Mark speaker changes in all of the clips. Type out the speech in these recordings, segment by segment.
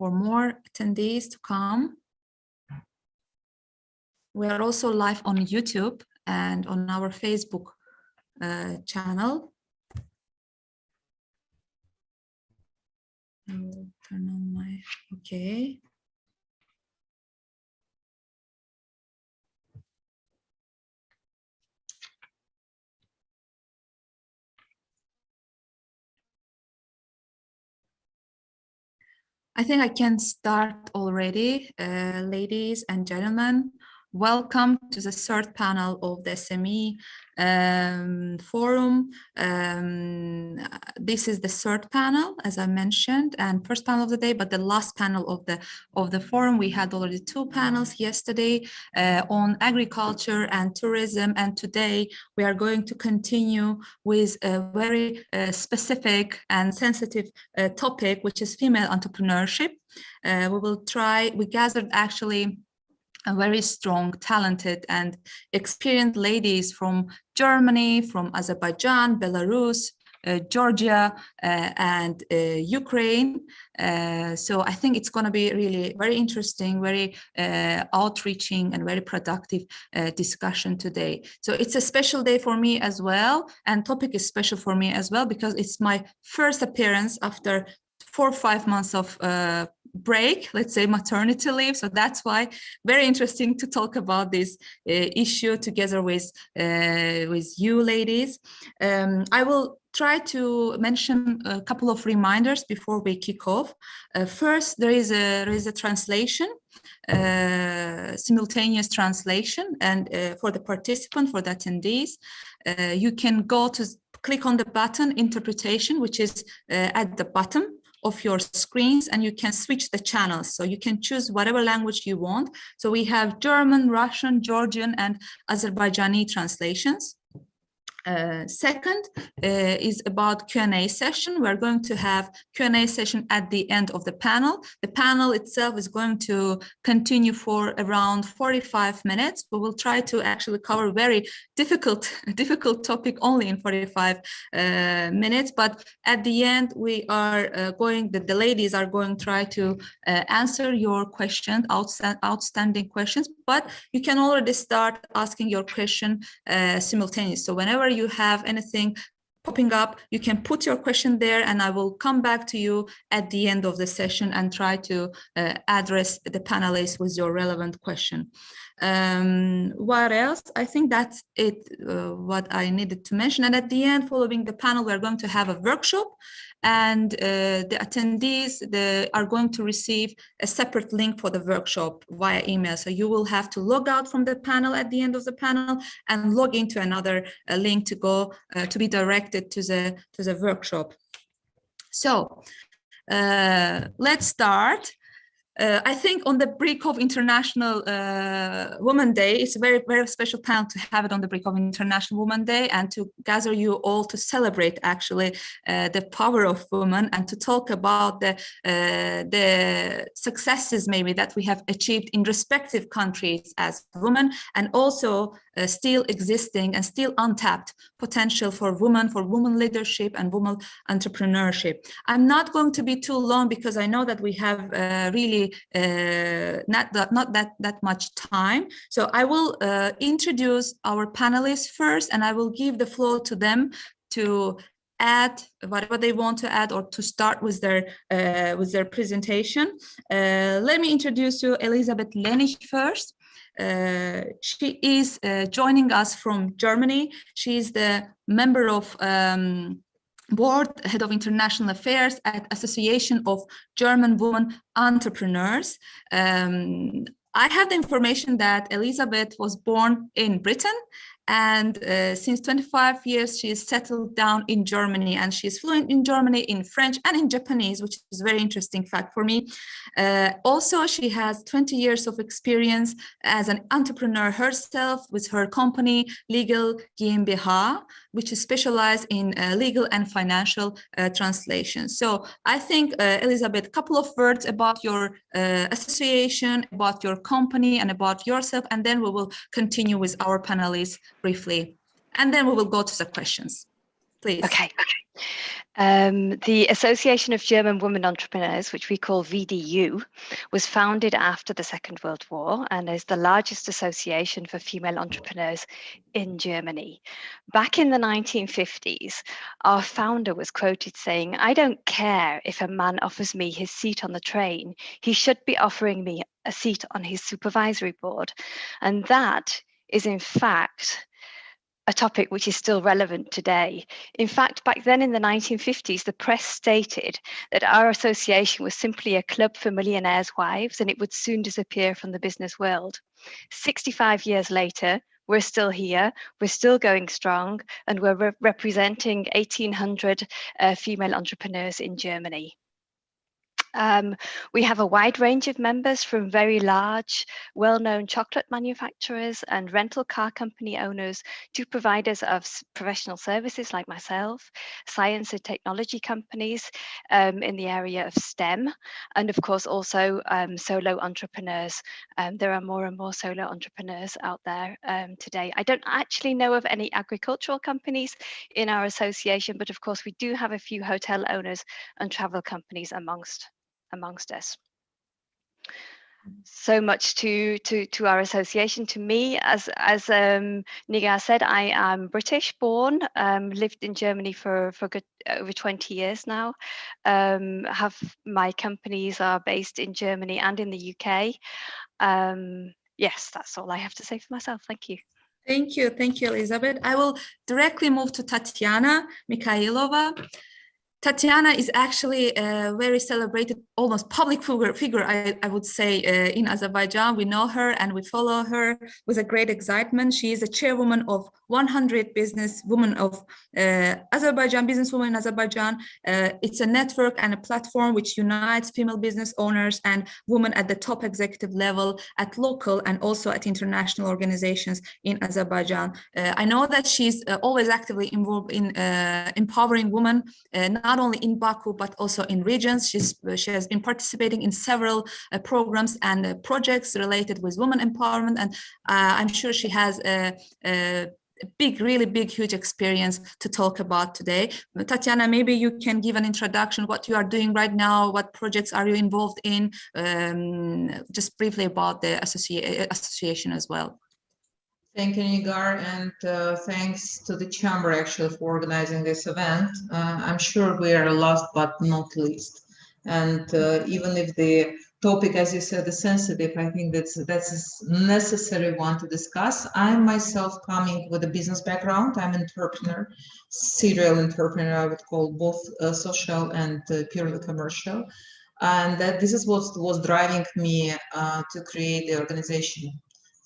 Speaker 1: for more attendees to come. We are also live on YouTube and on our Facebook channel. I will turn on my, okay. I think I can start already. Ladies and gentlemen, welcome to the third panel of the SME Forum. This is the third panel, as I mentioned, and first panel of the day, but the last panel of the forum. We had already two panels yesterday on agriculture and tourism, and today we are going to continue with a very specific and sensitive topic, which is female entrepreneurship. We gathered actually a very strong, talented and experienced ladies from Germany, from Azerbaijan, Belarus, Georgia, and Ukraine. So I think it's going to be really very interesting, very outreaching and very productive discussion today. So it's a special day for me as well, and topic is special for me as well because it's my first appearance after 4 or 5 months of break, let's say maternity leave. So that's why very interesting to talk about this issue together with you ladies. I will try to mention a couple of reminders before we kick off. First, there is a translation, simultaneous translation, and for the participant, for the attendees, you can click on the button interpretation, which is at the bottom of your screens, and you can switch the channels. So you can choose whatever language you want. So we have German, Russian, Georgian, and Azerbaijani translations. Second is about Q&A session. We're going to have Q&A session at the end of the panel. The panel itself is going to continue for around 45 minutes. We will try to actually cover very difficult topic only in 45 minutes. But at the end, we are the ladies are going to try to answer your questions, outstanding questions. But you can already start asking your question simultaneously. So whenever you have anything popping up, you can put your question there, and I will come back to you at the end of the session and try to address the panelists with your relevant question. What else? I think that's it, what I needed to mention. And at the end, following the panel, we're going to have a workshop, and the attendees are going to receive a separate link for the workshop via email. So you will have to log out from the panel at the end of the panel and log into another link to go to be directed to the workshop. So let's start. I think on the brink of International Women's Day, it's a very, very special panel to have it on the brink of International Women's Day and to gather you all to celebrate actually the power of women and to talk about the successes maybe that we have achieved in respective countries as women, and also still existing and still untapped potential for women leadership and women entrepreneurship. I'm not going to be too long because I know that we have really not that much time. So I will introduce our panelists first, and I will give the floor to them to add whatever they want to add or to start with their presentation. Let me introduce you Elisabeth Lenich first. She is joining us from Germany. She is the member of board, head of international affairs at Association of German Women Entrepreneurs. I have the information that Elisabeth was born in Britain, and since 25 years, she is settled down in Germany, and she is fluent in Germany, in French, and in Japanese, which is a very interesting fact for me. Also, she has 20 years of experience as an entrepreneur herself with her company, Legal GmbH, which is specialized in legal and financial translation. So I think, Elisabeth, a couple of words about your association, about your company, and about yourself, and then we will continue with our panelists briefly, and then we will go to the questions, please.
Speaker 2: Okay. The Association of German Women Entrepreneurs, which we call VDU, was founded after the Second World War and is the largest association for female entrepreneurs in Germany. Back in the 1950s, our founder was quoted saying, "I don't care if a man offers me his seat on the train, he should be offering me a seat on his supervisory board." And that is, in fact, a topic which is still relevant today. In fact, back then in the 1950s, the press stated that our association was simply a club for millionaires' wives and it would soon disappear from the business world. 65 years later, we're still here, we're still going strong, and we're representing 1,800 female entrepreneurs in Germany. We have a wide range of members, from very large, well-known chocolate manufacturers and rental car company owners to providers of professional services like myself, science and technology companies in the area of STEM, and of course also solo entrepreneurs. There are more and more solo entrepreneurs out there today. I don't actually know of any agricultural companies in our association, but of course we do have a few hotel owners and travel companies amongst us. So much to our association. To me, as Nigar said, I am British born, lived in Germany for good over 20 years now. Have my companies are based in Germany and in the UK. Yes, that's all I have to say for myself. Thank you.
Speaker 1: Thank you, Elizabeth. I will directly move to Tatiana Mikhailova. Tatiana is actually a very celebrated, almost public figure, I would say, in Azerbaijan. We know her and we follow her with a great excitement. She is a chairwoman of 100 businesswomen of Azerbaijan, businesswomen in Azerbaijan. It's a network and a platform which unites female business owners and women at the top executive level, at local and also at international organizations in Azerbaijan. I know that she's always actively involved in empowering women, not only in Baku, but also in regions. She has been participating in several programs and projects related with women empowerment. And I'm sure she has a really big, huge experience to talk about today. Tatiana, maybe you can give an introduction, what you are doing right now, what projects are you involved in, just briefly about the association as well.
Speaker 3: Thank you, Nigar, and thanks to the Chamber actually for organizing this event. I'm sure we are last but not least. And even if the topic, as you said, is sensitive, I think that's a necessary one to discuss. I'm myself coming with a business background. I'm an entrepreneur, serial entrepreneur, I would call, both social and purely commercial. And that this is what was driving me to create the organization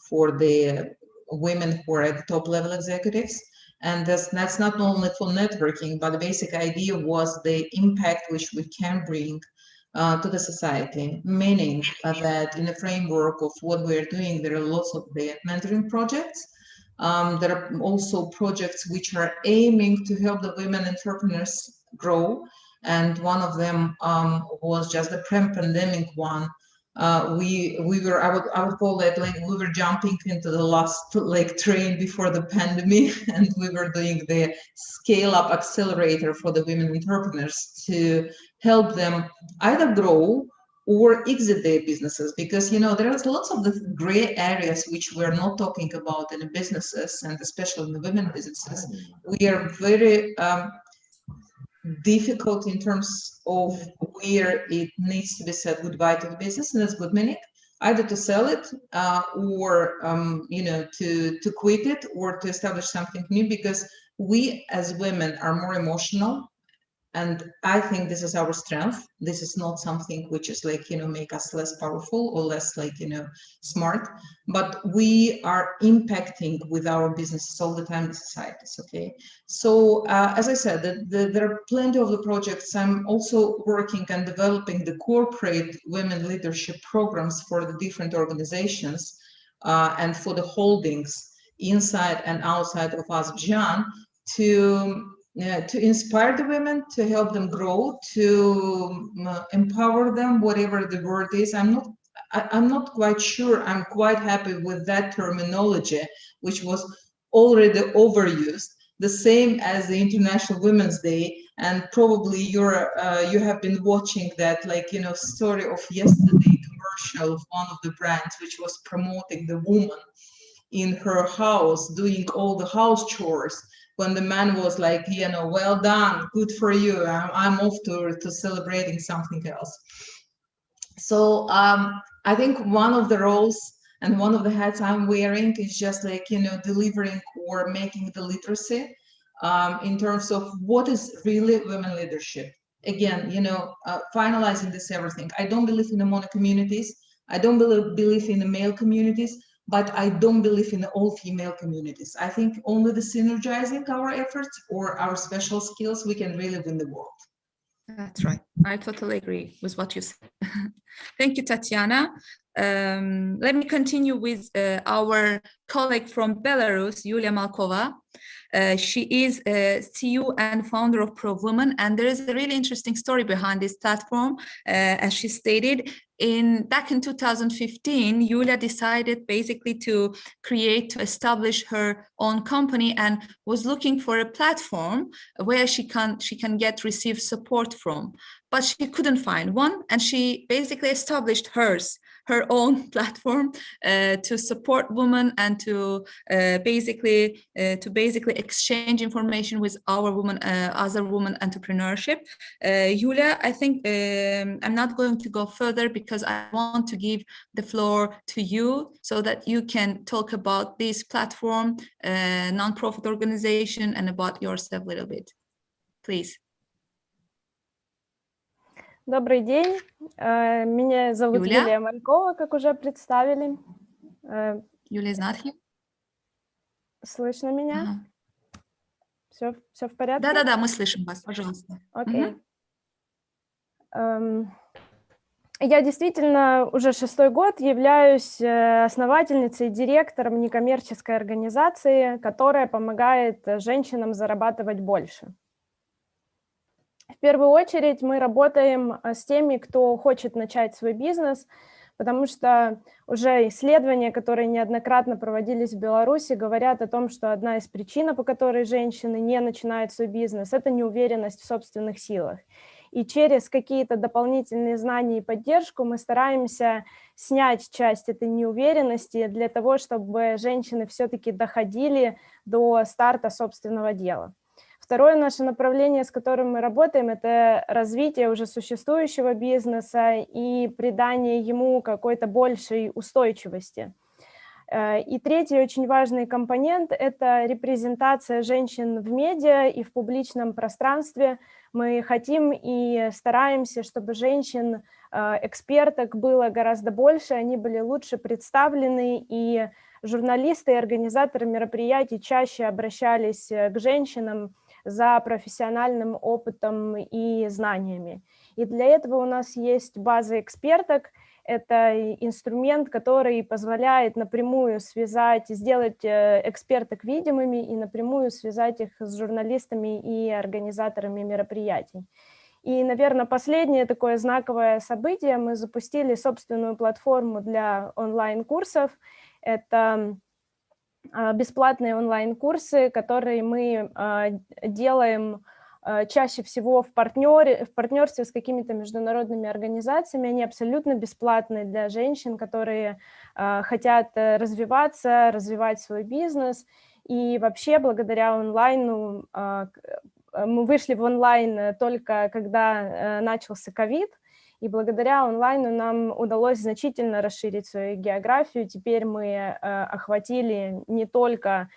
Speaker 3: for the women who are at the top level executives. And that's not only for networking, but the basic idea was the impact which we can bring to the society, meaning that in the framework of what we're doing, there are lots of the mentoring projects. There are also projects which are aiming to help the women entrepreneurs grow. And one of them was just the pre-pandemic one. We were, I would call it like we were jumping into the last like train before the pandemic, and we were doing the scale up accelerator for the women entrepreneurs to help them either grow or exit their businesses, because you know there are lots of the gray areas which we're not talking about in the businesses, and especially in the women businesses. We are very difficult in terms of where it needs to be said goodbye to the business, and that's good meaning, either to sell it or you know, to quit it or to establish something new, because we as women are more emotional. And I think this is our strength. This is not something which is like, you know, make us less powerful or less like, you know, smart, but we are impacting with our businesses all the time in societies, okay? So as I said, there are plenty of the projects. I'm also working and developing the corporate women leadership programs for the different organizations and for the holdings inside and outside of Azerbaijan to inspire the women, to help them grow, to empower them, whatever the word is. I'm not quite sure. I'm quite happy with that terminology, which was already overused. The same as the International Women's Day. And probably you have been watching that, like, you know, story of yesterday commercial of one of the brands which was promoting the woman in her house doing all the house chores, when the man was like, you know, well done, good for you, I'm off to celebrating something else. So I think one of the roles and one of the hats I'm wearing is just like, you know, delivering or making the literacy in terms of what is really women leadership. Again, you know, finalizing this everything. I don't believe in the mono communities. I don't believe in the male communities, but I don't believe in the all female communities. I think only the synergizing our efforts or our special skills, we can really win the world.
Speaker 1: That's right. I totally agree with what you said. Thank you, Tatiana. Let me continue with our colleague from Belarus, Yulia Malkova. She is a CEO and founder of Pro Women, and there is a really interesting story behind this platform. As she stated, back in 2015, Yulia decided basically to establish her own company and was looking for a platform where she can receive support from, but she couldn't find one, and she basically established her own platform to support women and to basically exchange information with our women, other women entrepreneurship. Yulia, I think I'm not going to go further because I want to give the floor to you so that you can talk about this platform, non-profit organization, and about yourself a little bit. Please.
Speaker 4: Добрый день, меня зовут Юлия Малькова, как уже представили.
Speaker 1: Юлия is not here.
Speaker 4: Слышно меня? Все в порядке?
Speaker 1: Да, мы слышим вас, пожалуйста.
Speaker 4: Окей. Я действительно уже 6-й год являюсь основательницей и директором некоммерческой организации, которая помогает женщинам зарабатывать больше. В первую очередь мы работаем с теми, кто хочет начать свой бизнес, потому что уже исследования, которые неоднократно проводились в Беларуси, говорят о том, что одна из причин, по которой женщины не начинают свой бизнес, это неуверенность в собственных силах. И через какие-то дополнительные знания и поддержку мы стараемся снять часть этой неуверенности для того, чтобы женщины все-таки доходили до старта собственного дела. Второе наше направление, с которым мы работаем, это развитие уже существующего бизнеса и придание ему какой-то большей устойчивости. И третий очень важный компонент – это репрезентация женщин в медиа и в публичном пространстве. Мы хотим и стараемся, чтобы женщин, эксперток было гораздо больше, они были лучше представлены, и журналисты и организаторы мероприятий чаще обращались к женщинам за профессиональным опытом и знаниями. И для этого у нас есть база эксперток. Это инструмент, который позволяет напрямую сделать эксперток видимыми и напрямую связать их с журналистами и организаторами мероприятий. И, наверное, последнее такое знаковое событие: мы запустили собственную платформу для онлайн-курсов. Это бесплатные онлайн-курсы, которые мы делаем чаще всего в партнерстве с какими-то международными организациями. Они абсолютно бесплатные для женщин, которые хотят развиваться, развивать свой бизнес. И вообще благодаря онлайну, мы вышли в онлайн только когда начался ковид, и благодаря онлайну нам удалось значительно расширить свою географию. Теперь мы охватили не только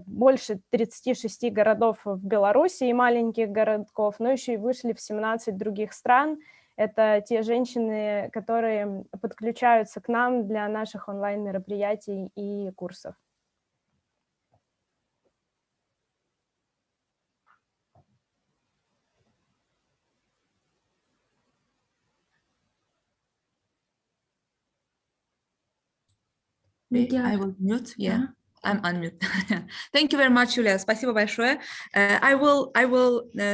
Speaker 4: больше 36 городов в Беларуси и маленьких городков, но еще и вышли в 17 других стран. Это те женщины, которые подключаются к нам для наших онлайн-мероприятий и курсов.
Speaker 1: I will mute. Yeah, I'm unmute. Thank you very much, Yulia. Спасибо большое. I will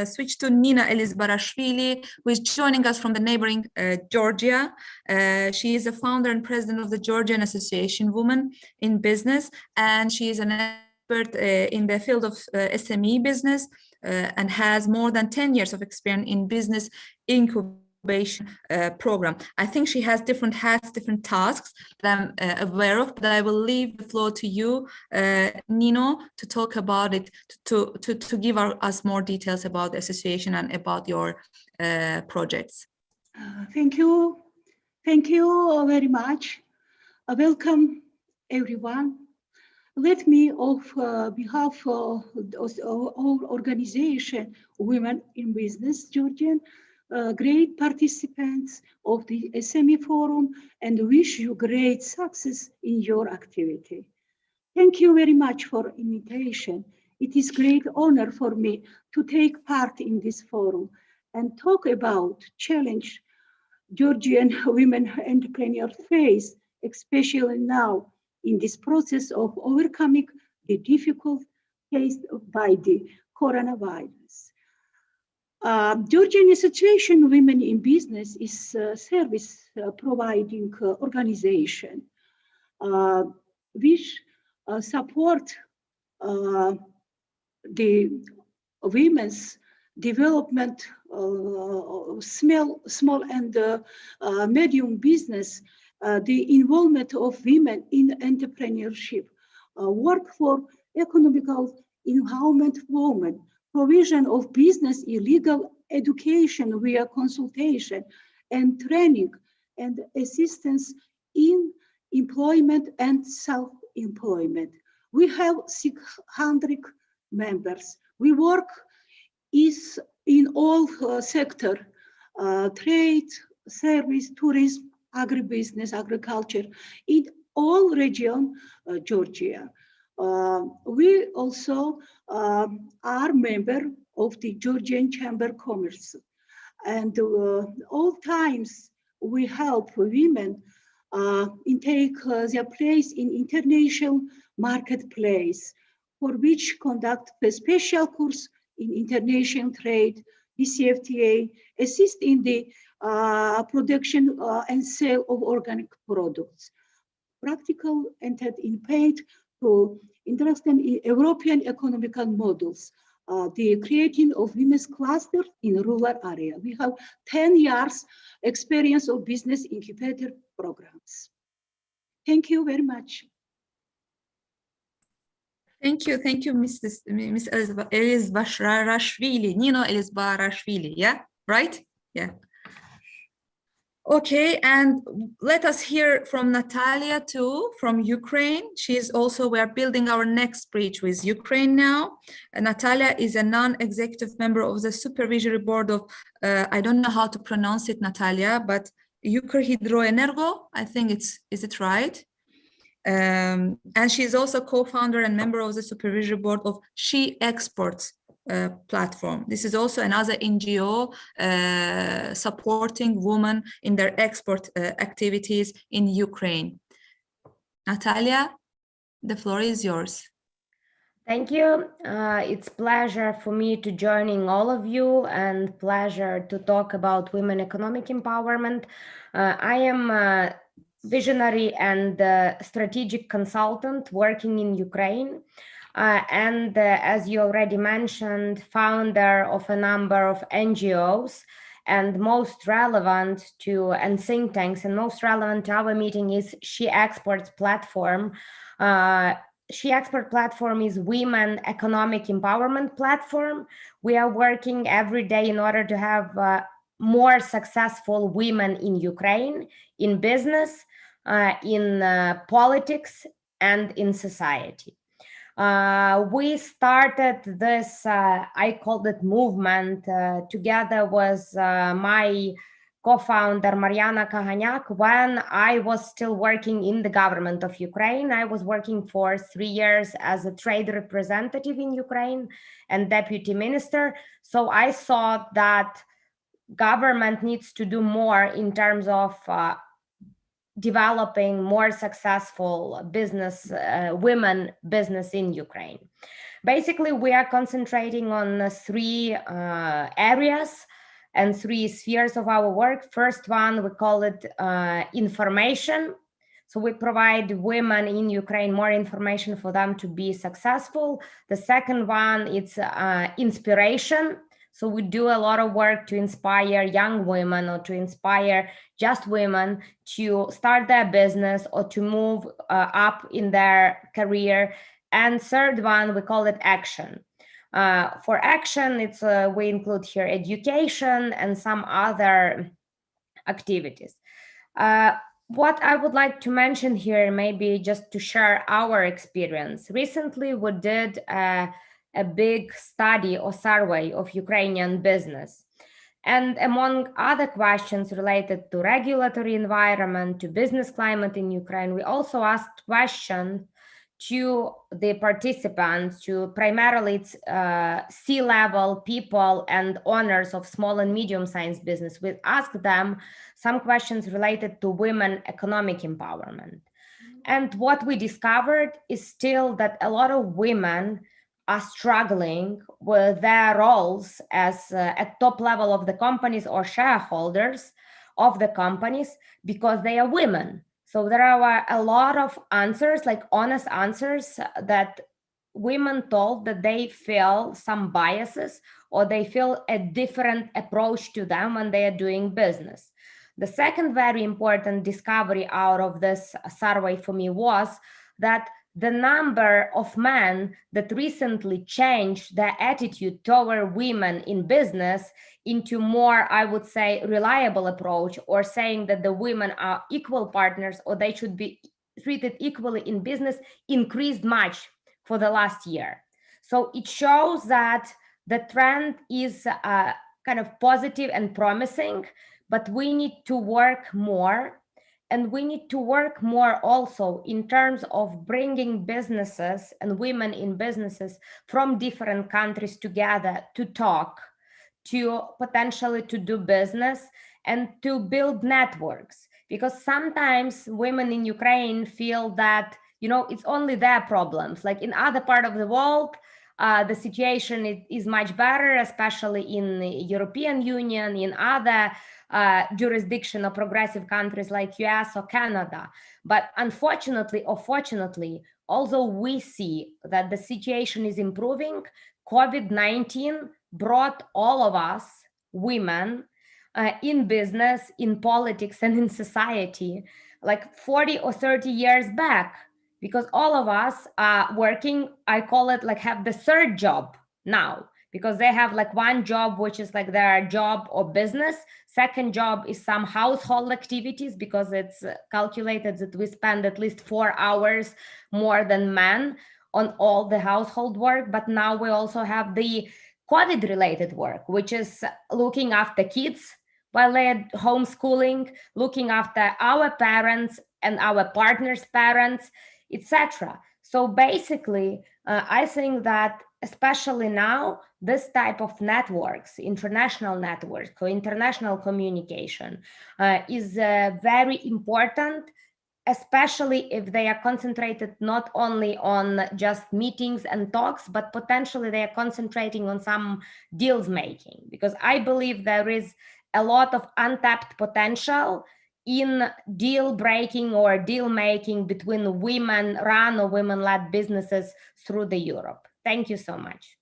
Speaker 1: switch to Nina Elizbarashvili, who is joining us from the neighboring Georgia. She is the founder and president of the Georgian Association Women in Business, and she is an expert in the field of SME business. and has more than 10 years of experience in business incubation program. I think she has different hats, different tasks that I'm aware of, but I will leave the floor to you, Nino, to talk about it, to give us more details about the association and about your projects.
Speaker 5: Thank you. Thank you very much. Welcome, everyone. Let me, on behalf of our organization, Women in Business, Georgian, great participants of the SME Forum, and wish you great success in your activity. Thank you very much for invitation. It is great honor for me to take part in this forum and talk about challenge Georgian women entrepreneurs face, especially now in this process of overcoming the difficult faced by the coronavirus. Georgian Association Women in Business is a service providing organization which support the women's development, small and medium business, the involvement of women in entrepreneurship, work for economical empowerment of women, provision of business illegal education via consultation and training, and assistance in employment and self-employment. We have 600 members. We work is in all sector, trade, service, tourism, agribusiness, agriculture, in all region, Georgia. We also are member of the Georgian Chamber of Commerce. And all times we help women take their place in international marketplace, for which conduct a special course in international trade, DCFTA, assist in the production and sale of organic products. Practical entered in paid to interest in European economical models, the creating of women's cluster in rural area. We have 10 years experience of business incubator programs. Thank you very much.
Speaker 1: Thank you, Miss Elizbarashvili, Nino Elizbarashvili, yeah, right? Yeah. Okay, and let us hear from Natalia too, from Ukraine. She's also, we are building our next bridge with Ukraine now. Natalia is a non-executive member of the supervisory board of, I don't know how to pronounce it, Natalia, but Ukrhydroenergo, I think is it right? And she's also co-founder and member of the supervisory board of She Exports platform. This is also another NGO supporting women in their export activities in Ukraine. Natalia, the floor is yours.
Speaker 6: Thank you. It's a pleasure for me to joining all of you and pleasure to talk about women economic empowerment. I am a visionary and strategic consultant working in Ukraine. And as you already mentioned, founder of a number of NGOs, and most relevant to, and think tanks, and most relevant to our meeting is She Exports platform. She Export platform is women economic empowerment platform. We are working every day in order to have more successful women in Ukraine, in business, in politics, and in society. We started this, I called it movement, together with my co-founder Mariana Kaganyak when I was still working in the government of Ukraine. I was working for 3 years as a trade representative in Ukraine and deputy minister. So I saw that government needs to do more in terms of developing more successful business, women business in Ukraine. Basically, we are concentrating on 3 areas and 3 spheres of our work. First one, we call it information. So we provide women in Ukraine more information for them to be successful. The second one, it's inspiration. So we do a lot of work to inspire young women or to inspire just women to start their business or to move up in their career. And third one, we call it action. For action, it's we include here education and some other activities. What I would like to mention here, maybe just to share our experience. Recently, we did a big study or survey of Ukrainian business. And among other questions related to regulatory environment, to business climate in Ukraine, we also asked questions to the participants, to primarily C-level people and owners of small and medium-sized business. We asked them some questions related to women economic empowerment. And what we discovered is still that a lot of women are struggling with their roles as at top level of the companies or shareholders of the companies because they are women. So there are a lot of answers, like honest answers, that women told that they feel some biases or they feel a different approach to them when they are doing business. The second very important discovery out of this survey for me was that the number of men that recently changed their attitude toward women in business into more, I would say, reliable approach, or saying that the women are equal partners or they should be treated equally in business, increased much for the last year. So it shows that the trend is kind of positive and promising, but we need to work more. And we need to work more also in terms of bringing businesses and women in businesses from different countries together to talk, to potentially to do business and to build networks. Because sometimes women in Ukraine feel that, you know, it's only their problems. Like in other part of the world, the situation is much better, especially in the European Union, in other jurisdiction or progressive countries like US or Canada. But unfortunately or fortunately, although we see that the situation is improving, COVID-19 brought all of us, women, in business, in politics, and in society, like 40 or 30 years back, because all of us are working, I call it like have the third job now, because they have like one job, which is like their job or business. Second job is some household activities, because it's calculated that we spend at least 4 hours more than men on all the household work. But now we also have the COVID-related work, which is looking after kids while they're homeschooling, looking after our parents and our partners' parents, etc. So basically, I think that especially now, this type of networks, international networks, international communication is very important, especially if they are concentrated not only on just meetings and talks, but potentially they are concentrating on some deals making. Because I believe there is a lot of untapped potential in deal breaking or deal making between women run or women led businesses through the Europe. Thank you so much.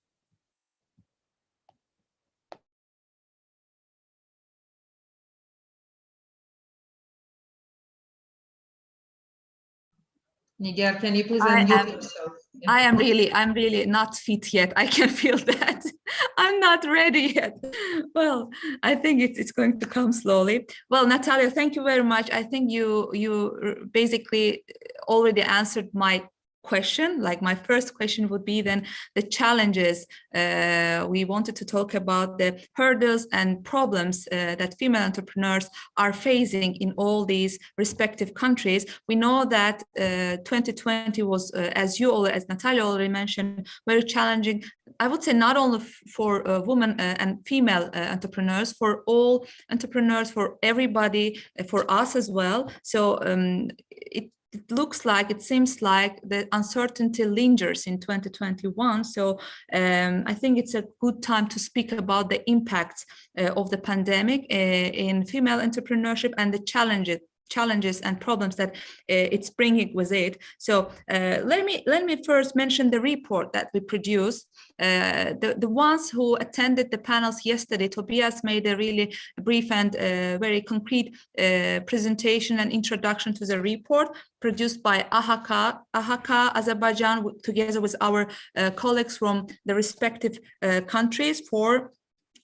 Speaker 3: Nigar, can you please unmute yourself? Yeah.
Speaker 1: I'm really not fit yet. I can feel that. I'm not ready yet. Well, I think it's going to come slowly. Well, Natalia, thank you very much. I think you basically already answered my question. Like my first question would be then the challenges. We wanted to talk about the hurdles and problems that female entrepreneurs are facing in all these respective countries. We know that 2020 was, as Natalia already mentioned, very challenging. I would say not only for women and female entrepreneurs, for all entrepreneurs, for everybody, for us as well. So it seems like the uncertainty lingers in 2021. So I think it's a good time to speak about the impact of the pandemic in female entrepreneurship and the challenges and problems that it's bringing with it. So let me first mention the report that we produced. The ones who attended the panels yesterday, Tobias made a really brief and very concrete presentation and introduction to the report produced by AHK Azerbaijan, together with our colleagues from the respective countries, for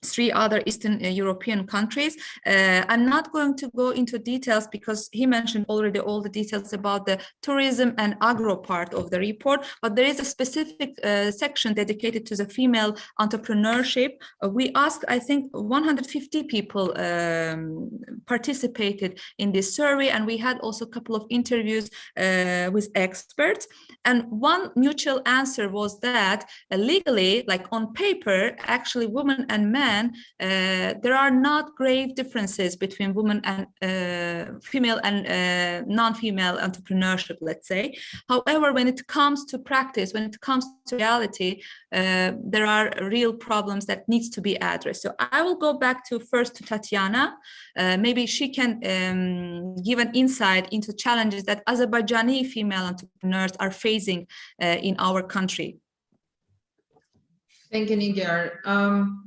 Speaker 1: 3 other Eastern European countries. I'm not going to go into details because he mentioned already all the details about the tourism and agro part of the report, but there is a specific section dedicated to the female entrepreneurship. We asked, I think 150 people participated in this survey, and we had also a couple of interviews with experts. And one mutual answer was that legally, like on paper, actually women and men, there are not grave differences between women and female and non-female entrepreneurship, let's say. However, when it comes to practice, when it comes to reality, there are real problems that needs to be addressed. So I will go back to first to Tatiana. Maybe she can give an insight into challenges that Azerbaijani female entrepreneurs are facing in our country.
Speaker 3: Thank you, Nigar.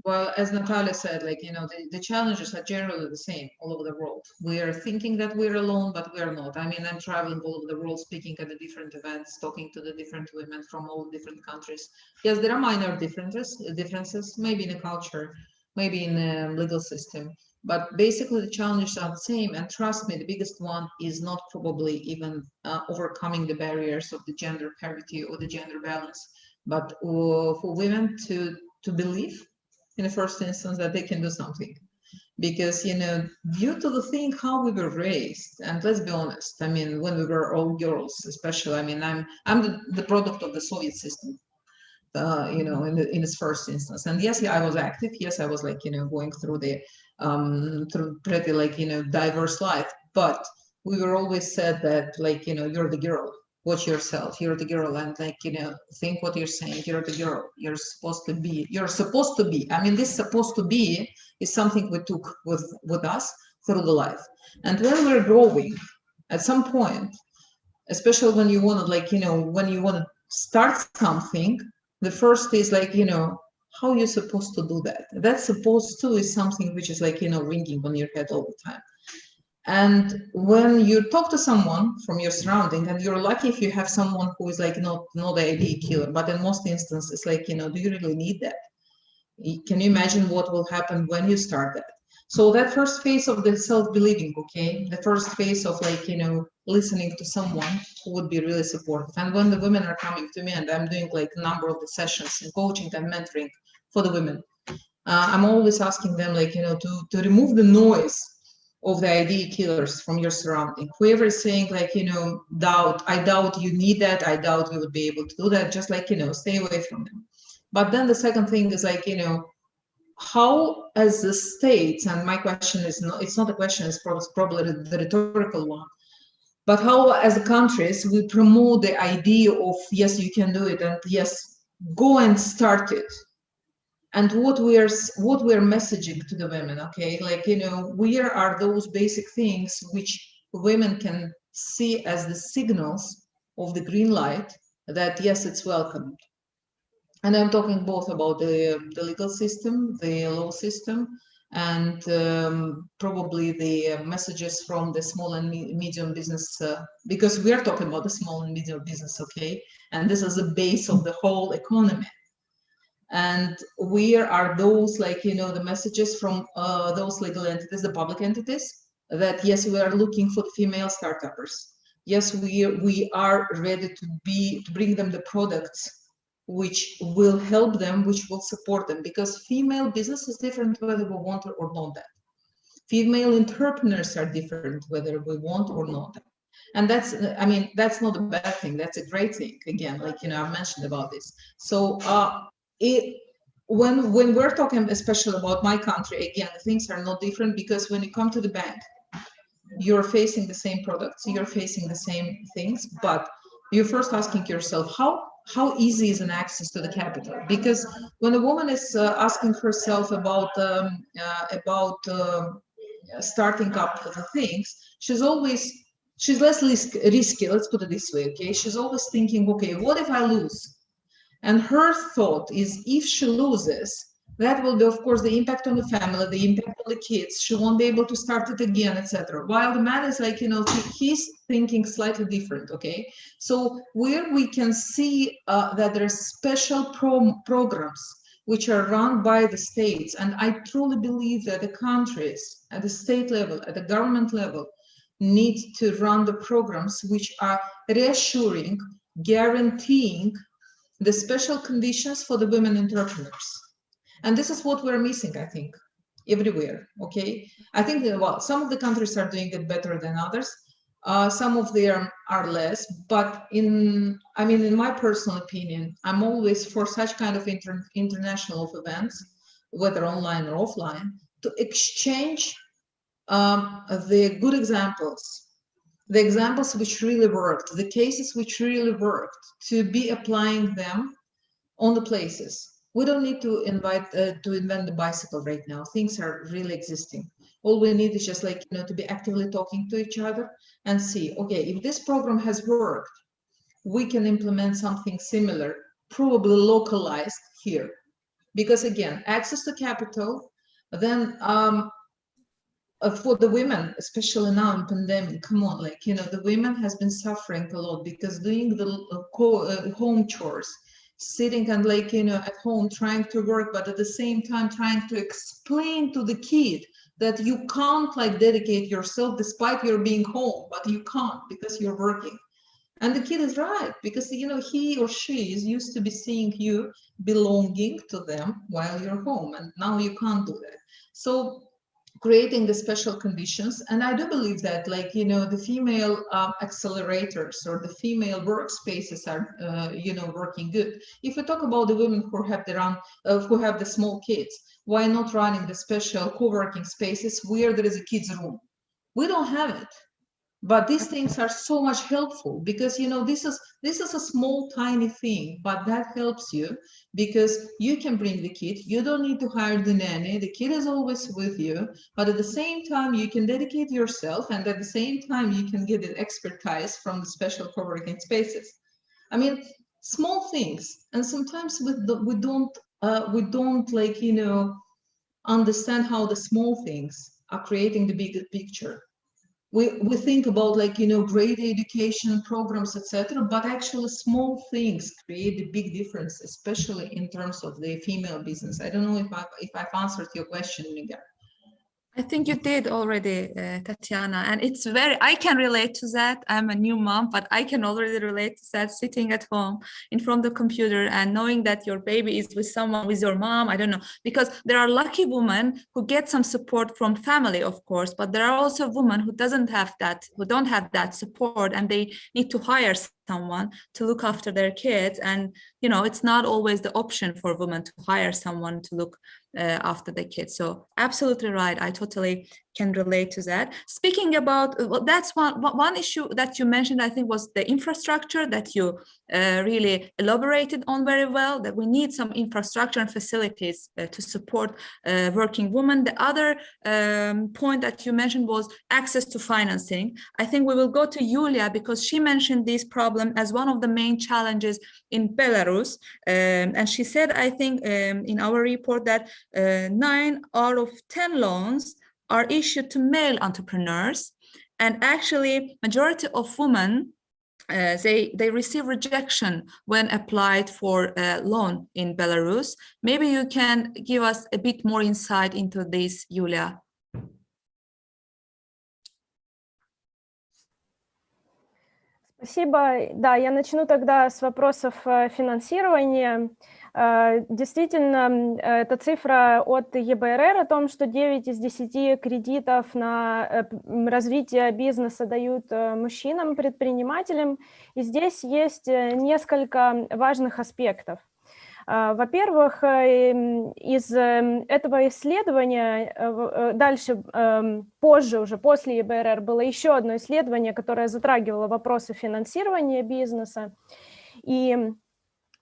Speaker 3: Well, as Natalia said, like, you know, the challenges are generally the same all over the world. We are thinking that we're alone, but we are not. I mean, I'm traveling all over the world, speaking at the different events, talking to the different women from all different countries. Yes, there are minor differences, maybe in the culture, maybe in the legal system, but basically the challenges are the same. And trust me, the biggest one is not probably even overcoming the barriers of the gender parity or the gender balance, but for women to believe in the first instance that they can do something. Because, you know, due to the thing how we were raised, and let's be honest, I mean, when we were all girls, especially, I mean, I'm the product of the Soviet system, you know, in its first instance. And yes, I was active. Yes, I was like, you know, going through the through pretty, like, you know, diverse life. But we were always said that, like, you know, you're the girl. Watch yourself, you're the girl, and, like, you know, think what you're saying, you're the girl, you're supposed to be. I mean, this supposed to be is something we took with us through the life. And when we're growing, at some point, especially when you want to, like, you know, when you want to start something, the first is, like, you know, how you're supposed to do that. That supposed to is something which is, like, you know, ringing on your head all the time. And when you talk to someone from your surrounding, and you're lucky if you have someone who is, like, not the idea killer, but in most instances, like, you know, do you really need that? Can you imagine what will happen when you start that? So that first phase of the self-believing, okay, the first phase of, like, you know, listening to someone who would be really supportive. And when the women are coming to me, and I'm doing, like, a number of the sessions in coaching and mentoring for the women, I'm always asking them, like, you know, to remove the noise of the idea killers from your surrounding. Whoever is saying, like, you know, I doubt you need that, I doubt you would be able to do that, just, like, you know, stay away from them. But then the second thing is, like, you know, how as the states, and my question is not, it's not a question, it's probably the rhetorical one, but how as the countries we promote the idea of, yes, you can do it, and yes, go and start it. And what we're messaging to the women, okay, like, you know, where are those basic things which women can see as the signals of the green light that, yes, it's welcomed. And I'm talking both about the legal system, the law system, and probably the messages from the small and medium business, because we are talking about the small and medium business, okay, and this is the base of the whole economy. And where are those, like, you know, the messages from those legal entities, the public entities, that, yes, we are looking for the female startuppers. Yes, we are ready to bring them the products which will help them, which will support them, because female business is different whether we want or not that. Female entrepreneurs are different whether we want or not. And that's, I mean, that's not a bad thing, that's a great thing. Again, like, you know, I've mentioned about this. So when we're talking especially about my country, again, things are not different, because when you come to the bank, you're facing the same products, you're facing the same things, but you're first asking yourself, how easy is an access to the capital? Because when a woman is asking herself about starting up the things, she's less risky, let's put it this way, okay? She's always thinking, okay, what if I lose? And her thought is, if she loses, that will be, of course, the impact on the family, the impact on the kids. She won't be able to start it again, etc. While the man is like, he's thinking slightly different, okay? So where we can see that there are special programs which are run by the states, and I truly believe that the countries at the state level, at the government level, need to run the programs which are reassuring, guaranteeing the special conditions for the women entrepreneurs. And this is what we're missing, I think, everywhere, okay? I think that, well, some of the countries are doing it better than others. Some of them are less, but in my personal opinion, I'm always for such kind of international events, whether online or offline, to exchange the good examples, the examples which really worked, the cases which really worked, to be applying them on the places. We don't need to invent the bicycle right now. Things are really existing. All we need is just like, to be actively talking to each other and see, okay, if this program has worked, we can implement something similar, probably localized here. Because again, access to capital, then for the women, especially now in pandemic, come on, like, the women has been suffering a lot because doing the home chores, sitting and like, at home trying to work, but at the same time trying to explain to the kid that you can't like dedicate yourself despite your being home, but you can't because you're working. And the kid is right, because he or she is used to be seeing you belonging to them while you're home, and now you can't do that. So creating the special conditions, and I do believe that, like, the female accelerators or the female workspaces are working good. If we talk about the women who have the small kids, why not running the special co-working spaces where there is a kids room? We don't have it, but these things are so much helpful, because this is a small tiny thing, but that helps you because you can bring the kid, you don't need to hire the nanny, the kid is always with you, but at the same time you can dedicate yourself, and at the same time you can get the expertise from the special co-working spaces. I mean, small things, and sometimes we don't like understand how the small things are creating the bigger picture. We think about like great education programs, etc., but actually small things create a big difference, especially in terms of the female business. I don't know if I've answered your question, Nigar.
Speaker 1: I think you did already, Tatiana, and I can relate to that. I'm a new mom, but I can already relate to that, sitting at home in front of the computer and knowing that your baby is with someone, with your mom, I don't know, because there are lucky women who get some support from family, of course, but there are also women who don't have that support, and they need to hire someone to look after their kids. And, it's not always the option for women to hire someone to look after the kids. So absolutely right. I totally can relate to that. Speaking about, that's one issue that you mentioned, I think, was the infrastructure that you really elaborated on very well, that we need some infrastructure and facilities to support working women. The other point that you mentioned was access to financing. I think we will go to Yulia, because she mentioned this problem as one of the main challenges in Belarus. And she said, I think in our report, that 9 out of 10 loans are issued to male entrepreneurs, and actually majority of women they receive rejection when applied for a loan in Belarus. Maybe you can give us a bit more insight into this, Yulia.
Speaker 4: Спасибо. Да, я начну тогда с вопросов финансирования. Действительно, эта цифра от ЕБРР о том, что 9 из 10 кредитов на развитие бизнеса дают мужчинам, предпринимателям. И здесь есть несколько важных аспектов. Во-первых, из этого исследования дальше, позже, уже после ЕБРР, было еще одно исследование, которое затрагивало вопросы финансирования бизнеса. И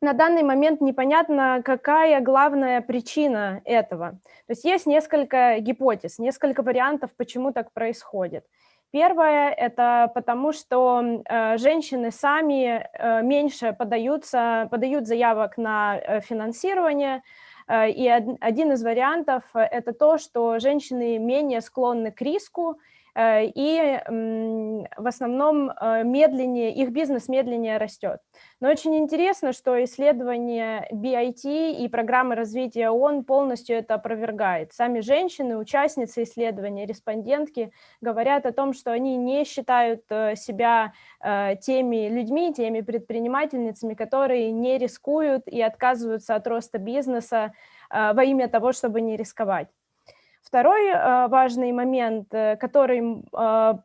Speaker 4: на данный момент непонятно, какая главная причина этого. То есть есть несколько гипотез, несколько вариантов, почему так происходит. Первое – это потому, что женщины сами меньше подают заявок на финансирование. И один из вариантов – это то, что женщины менее склонны к риску, и в основном их бизнес медленнее растет. Но очень интересно, что исследование BIT и программы развития ООН полностью это опровергает. Сами женщины, участницы исследования, респондентки, говорят о том, что они не считают себя теми людьми, теми предпринимательницами, которые не рискуют и отказываются от роста бизнеса во имя того, чтобы не рисковать. Второй важный момент, который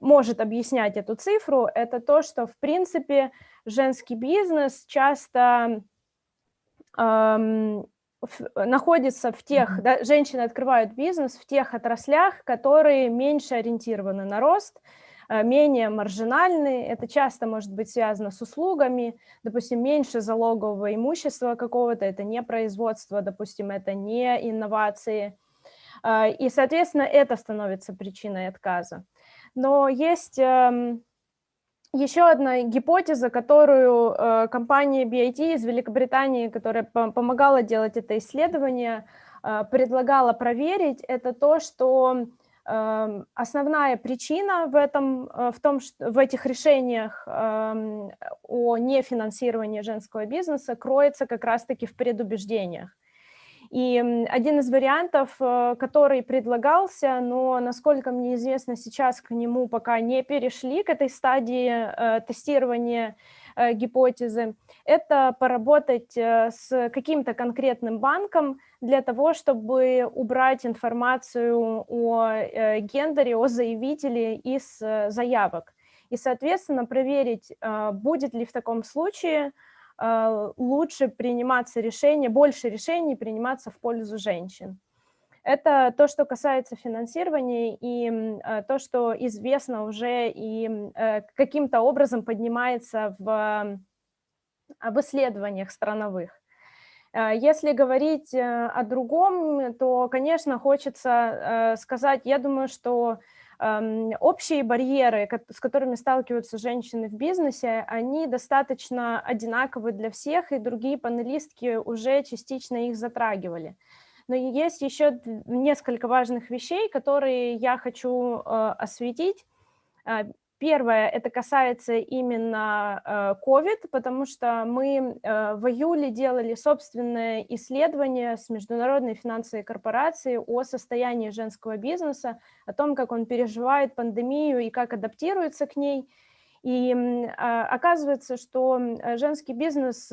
Speaker 4: может объяснять эту цифру, это то, что, в принципе, женский бизнес часто находится в тех, женщины открывают бизнес в тех отраслях, которые меньше ориентированы на рост, менее маржинальны. Это часто может быть связано с услугами, допустим, меньше залогового имущества какого-то, это не производство, допустим, это не инновации. И, соответственно, это становится причиной отказа. Но есть еще одна гипотеза, которую компания BIT из Великобритании, которая помогала делать это исследование, предлагала проверить, это то, что основная причина в этих решениях о нефинансировании женского бизнеса кроется как раз-таки в предубеждениях. И один из вариантов, который предлагался, но, насколько мне известно, сейчас к нему пока не перешли, к этой стадии тестирования гипотезы, это поработать с каким-то конкретным банком для того, чтобы убрать информацию о гендере, о заявителе из заявок. И, соответственно, проверить, будет ли в таком случае лучше приниматься больше решений приниматься в пользу женщин. Это то, что касается финансирования и то, что известно уже и каким-то образом поднимается в исследованиях страновых. Если говорить о другом, то, конечно, хочется сказать, я думаю, что общие барьеры, с которыми сталкиваются женщины в бизнесе, они достаточно одинаковы для всех, и другие панелистки уже частично их затрагивали. Но есть еще несколько важных вещей, которые я хочу осветить. Первое, это касается именно COVID, потому что мы в июле делали собственное исследование с Международной финансовой корпорацией о состоянии женского бизнеса, о том, как он переживает пандемию и как адаптируется к ней. И оказывается, что женский бизнес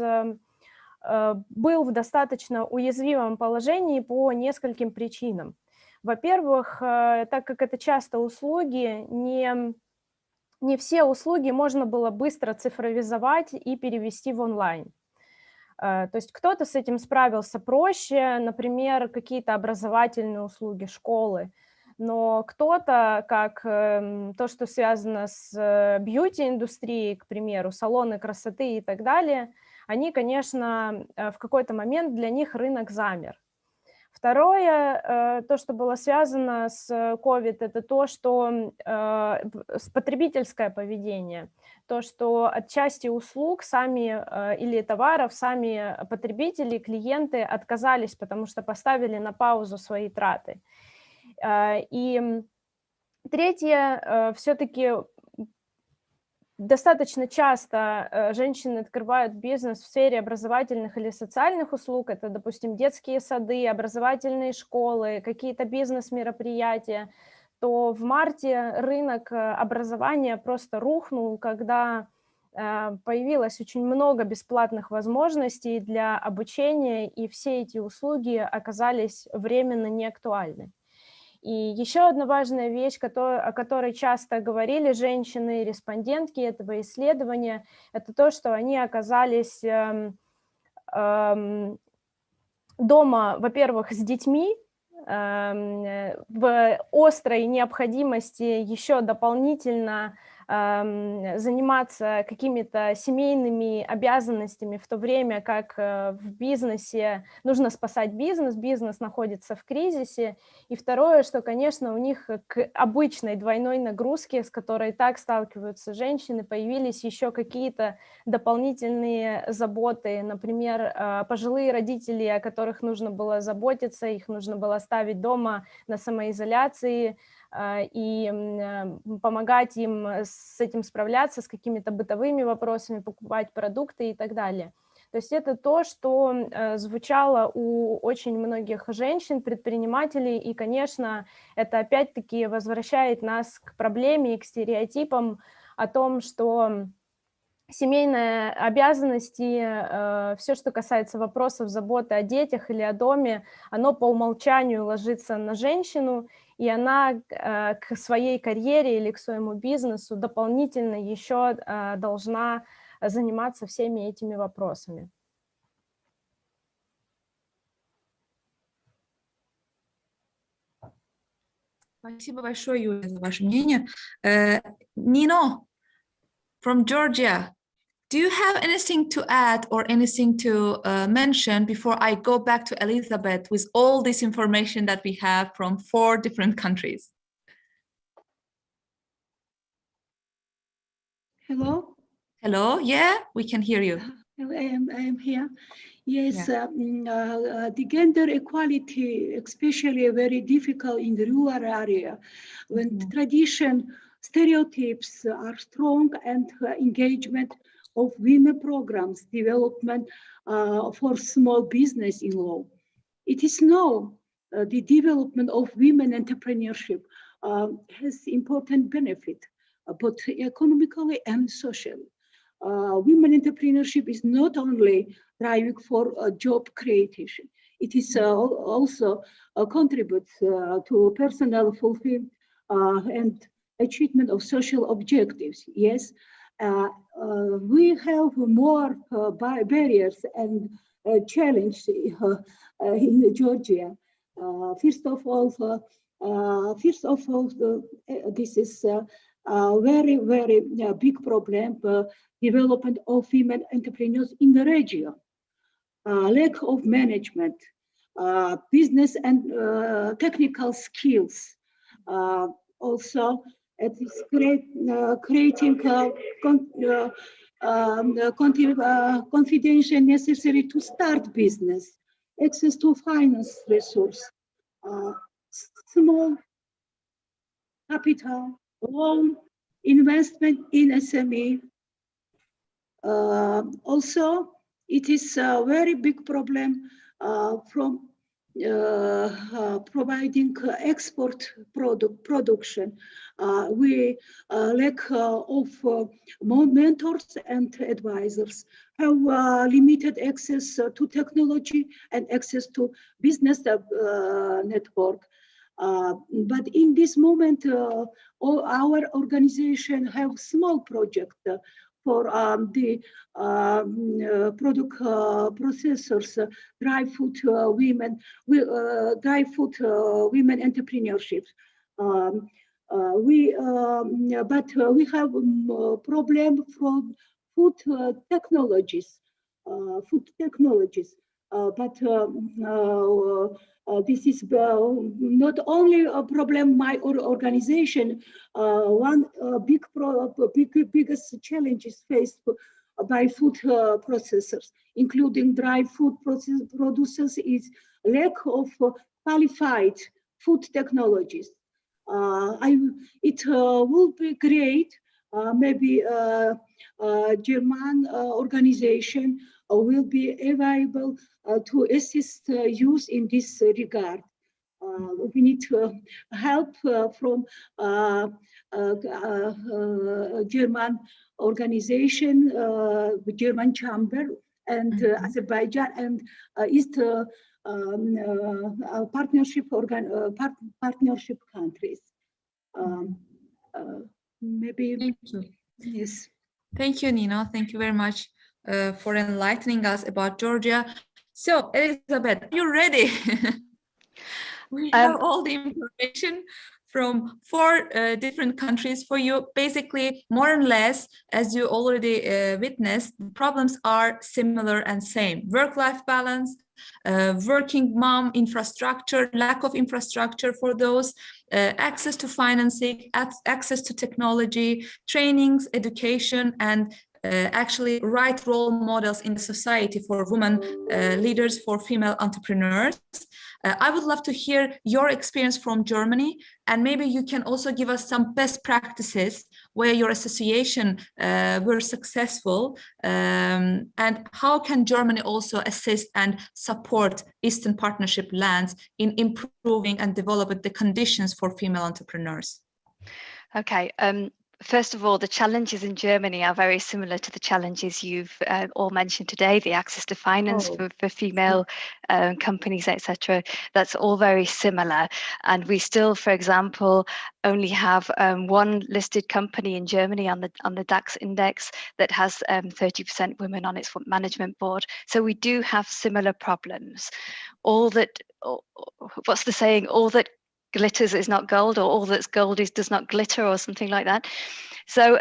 Speaker 4: был в достаточно уязвимом положении по нескольким причинам. Во-первых, так как это часто услуги, не все услуги можно было быстро цифровизовать и перевести в онлайн. То есть кто-то с этим справился проще, например, какие-то образовательные услуги, школы, но кто-то, как то, что связано с бьюти-индустрией, к примеру, салоны красоты и так далее, они, конечно, в какой-то момент для них рынок замер. Второе, то, что было связано с COVID, это то, что потребительское поведение, то, что от части услуг или товаров сами потребители, клиенты отказались, потому что поставили на паузу свои траты. И третье, все-таки достаточно часто женщины открывают бизнес в сфере образовательных или социальных услуг. Это, допустим, детские сады, образовательные школы, какие-то бизнес-мероприятия. То в марте рынок образования просто рухнул, когда появилось очень много бесплатных возможностей для обучения, и все эти услуги оказались временно неактуальны. И еще одна важная вещь, о которой часто говорили женщины, респондентки этого исследования, это то, что они оказались дома, во-первых, с детьми, в острой необходимости еще дополнительно заниматься какими-то семейными обязанностями, в то время как в бизнесе нужно спасать бизнес, бизнес находится в кризисе. И второе, что, конечно, у них к обычной двойной нагрузке, с которой так сталкиваются женщины, появились еще какие-то дополнительные заботы, например, пожилые родители, о которых нужно было заботиться, их нужно было оставить дома на самоизоляции, и помогать им с этим справляться, с какими-то бытовыми вопросами, покупать продукты и так далее. То есть это то, что звучало у очень многих женщин, предпринимателей, и, конечно, это опять-таки возвращает нас к проблеме и к стереотипам о том, что семейные обязанности, все, что касается вопросов заботы о детях или о доме, оно по умолчанию ложится на женщину, и она к своей карьере или к своему бизнесу дополнительно еще должна заниматься всеми этими вопросами.
Speaker 1: Спасибо большое, Юля, за ваше мнение. Nino, from Georgia, do you have anything to add or anything to mention before I go back to Elizabeth with all this information that we have from 4 different countries?
Speaker 5: Hello?
Speaker 1: Hello, yeah, we can hear you.
Speaker 5: I am here. Yes, yeah. The gender equality, especially very difficult in the rural area, when tradition, stereotypes are strong, and engagement of women programs, development for small business in law. It is now the development of women entrepreneurship has important benefit, both economically and socially. Women entrepreneurship is not only driving for job creation, it is also contributes to personal fulfillment and achievement of social objectives. Yes, we have more barriers and challenges in Georgia. First of all, this is very, very big problem. Development of women entrepreneurs in the region, lack of management, business and technical skills. Also, it is creating confidential necessary to start business, access to finance resource, small capital, loan, investment in SME. Also, it is a very big problem from providing export production. We lack of more mentors and advisors, have limited access to technology and access to business network. But in this moment, all our organization have small project for the product processors, dry food women entrepreneurship. But we have a problem from food technologies. But this is not only a problem my organization. One biggest challenges faced by food processors, including dry food producers, is lack of qualified food technologies. It will be great. Maybe German organization will be available to assist youth in this regard. We need help from German organization, German Chamber, and Azerbaijan and East partnership countries. Maybe.
Speaker 1: Thank you.
Speaker 5: Yes.
Speaker 1: Thank you, Nino. Thank you very much for enlightening us about Georgia. So, Elizabeth, are you ready? We have all the information from 4 different countries for you. Basically, more or less, as you already witnessed, the problems are similar and same. Work-life balance, working mom infrastructure, lack of infrastructure for those, access to financing, access to technology, trainings, education, and actually right role models in the society for women leaders, for female entrepreneurs. I would love to hear your experience from Germany, and maybe you can also give us some best practices where your association were successful, and how can Germany also assist and support Eastern Partnership lands in improving and developing the conditions for female entrepreneurs?
Speaker 2: Okay. First of all, the challenges in Germany are very similar to the challenges you've all mentioned today, the access to finance for female companies, etc. That's all very similar. And we still, for example, only have one listed company in Germany on the DAX index that has 30% women on its management board. So we do have similar problems. What's the saying? All that glitters is not gold, or all that's gold does not glitter, or something like that. So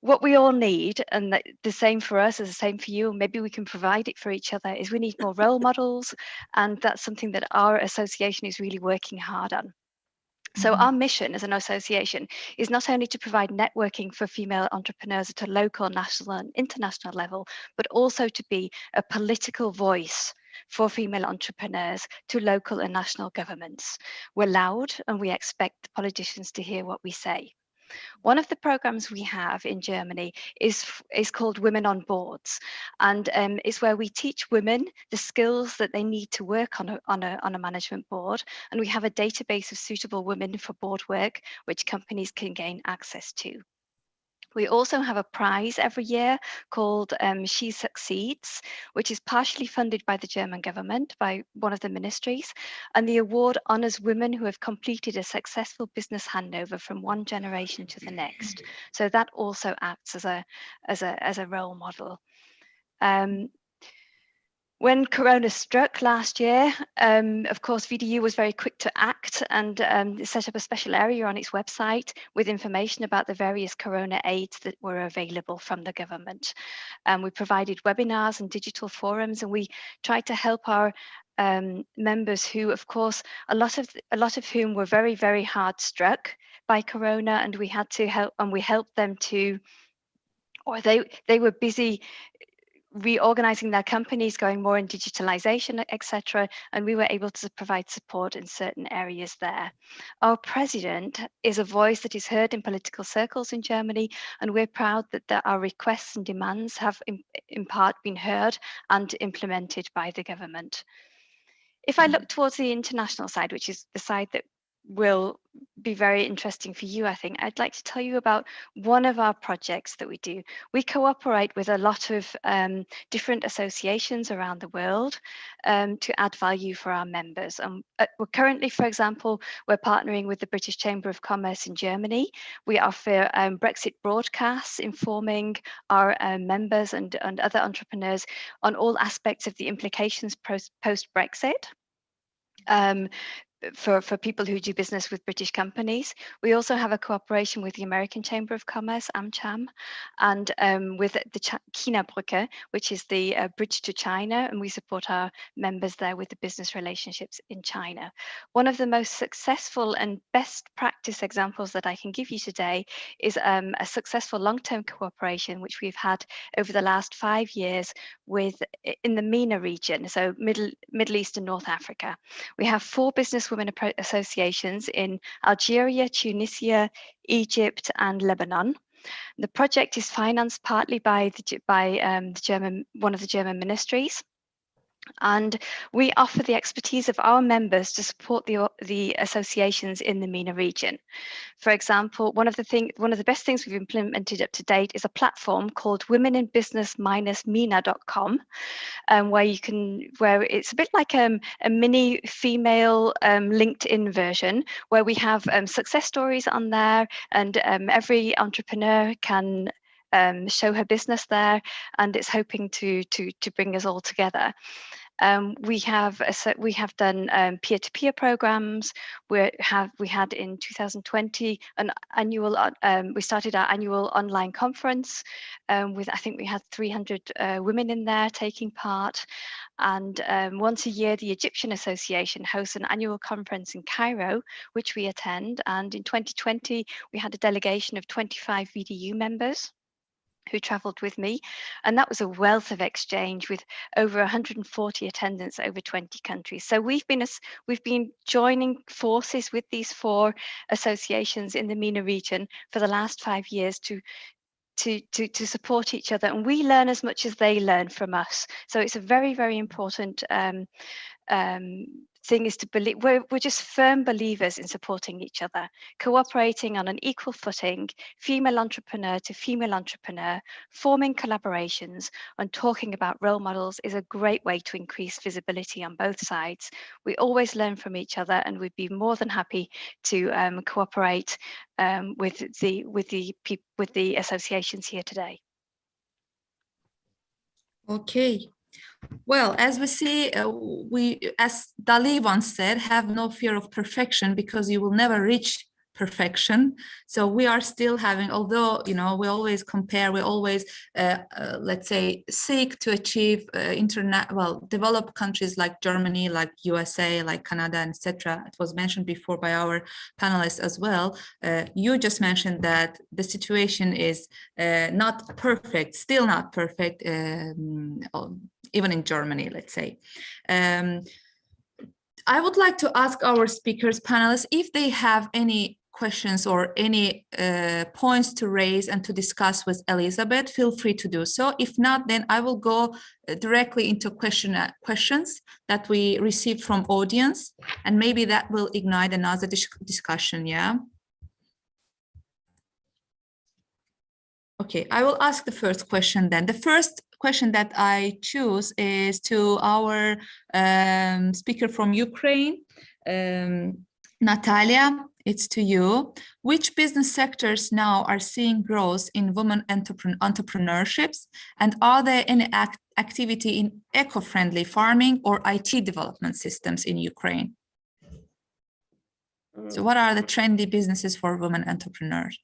Speaker 2: what we all need, and the same for us is the same for you, and maybe we can provide it for each other, is we need more role models, and that's something that our association is really working hard on. So our mission as an association is not only to provide networking for female entrepreneurs at a local, national and international level, but also to be a political voice for female entrepreneurs to local and national governments. We're loud and we expect politicians to hear what we say. One of the programs we have in Germany is called Women on Boards, and it's where we teach women the skills that they need to work on a management board, and we have a database of suitable women for board work, which companies can gain access to. We also have a prize every year called She Succeeds, which is partially funded by the German government, by one of the ministries. And the award honors women who have completed a successful business handover from one generation to the next. So that also acts as a role model. When Corona struck last year, of course, VDU was very quick to act and set up a special area on its website with information about the various Corona aids that were available from the government. We provided webinars and digital forums, and we tried to help our members who, of course, a lot of whom were very, very hard struck by Corona, and we had to help, and we helped them to, or they were busy reorganizing their companies, going more in digitalization, etc. And we were able to provide support in certain areas there. Our president is a voice that is heard in political circles in Germany, and we're proud that our requests and demands have in part been heard and implemented by the government. If I look towards the international side, which is the side that will be very interesting for you, I think, I'd like to tell you about one of our projects that we do. We cooperate with a lot of different associations around the world to add value for our members. We're currently, for example, we're partnering with the British Chamber of Commerce in Germany. We offer Brexit broadcasts informing our members and other entrepreneurs on all aspects of the implications post-Brexit. For people who do business with British companies. We also have a cooperation with the American Chamber of Commerce, AmCham, and with the China-Brücke, which is the bridge to China, and we support our members there with the business relationships in China. One of the most successful and best practice examples that I can give you today is a successful long-term cooperation which we've had over the last 5 years in the MENA region, so Middle East and North Africa. We have 4 business women associations in Algeria, Tunisia, Egypt, and Lebanon. The project is financed partly by one of the German ministries. And we offer the expertise of our members to support the associations in the MENA region. For example, one of the best things we've implemented up to date is a platform called womeninbusiness-MENA.com, where it's a bit like a mini female LinkedIn version, where we have success stories on there, and every entrepreneur can show her business there, and it's hoping to bring us all together. We have done peer-to-peer programs. We had in 2020 an annual. We started our annual online conference with, I think we had 300 women in there taking part. And once a year, the Egyptian Association hosts an annual conference in Cairo, which we attend. And in 2020, we had a delegation of 25 VDU members who travelled with me, and that was a wealth of exchange with over 140 attendants over 20 countries. So we've been joining forces with these 4 associations in the MENA region for the last 5 years to support each other, and we learn as much as they learn from us. So it's a very, very important thing is to believe. We're just firm believers in supporting each other, cooperating on an equal footing, female entrepreneur to female entrepreneur, forming collaborations and talking about role models is a great way to increase visibility on both sides. We always learn from each other, and we'd be more than happy to cooperate with the associations here today.
Speaker 1: Okay. Well, as we see, as Dali once said, have no fear of perfection, because you will never reach perfection. So we are still having, although, you know, we always compare, we always, let's say, seek to achieve developed countries like Germany, like USA, like Canada, etc. It was mentioned before by our panelists as well. You just mentioned that the situation is not perfect, still not perfect, even in Germany, let's say. I would like to ask our speakers, panelists, if they have any questions or any points to raise and to discuss with Elizabeth. Feel free to do so. If not, then I will go directly into questions that we received from audience, and maybe that will ignite another discussion, yeah? Okay, I will ask the first question then. The first question that I choose is to our speaker from Ukraine, Natalia, it's to you. Which business sectors now are seeing growth in women entrepreneurships? And are there any activity in eco-friendly farming or IT development systems in Ukraine? So what are the trendy businesses for women entrepreneurs?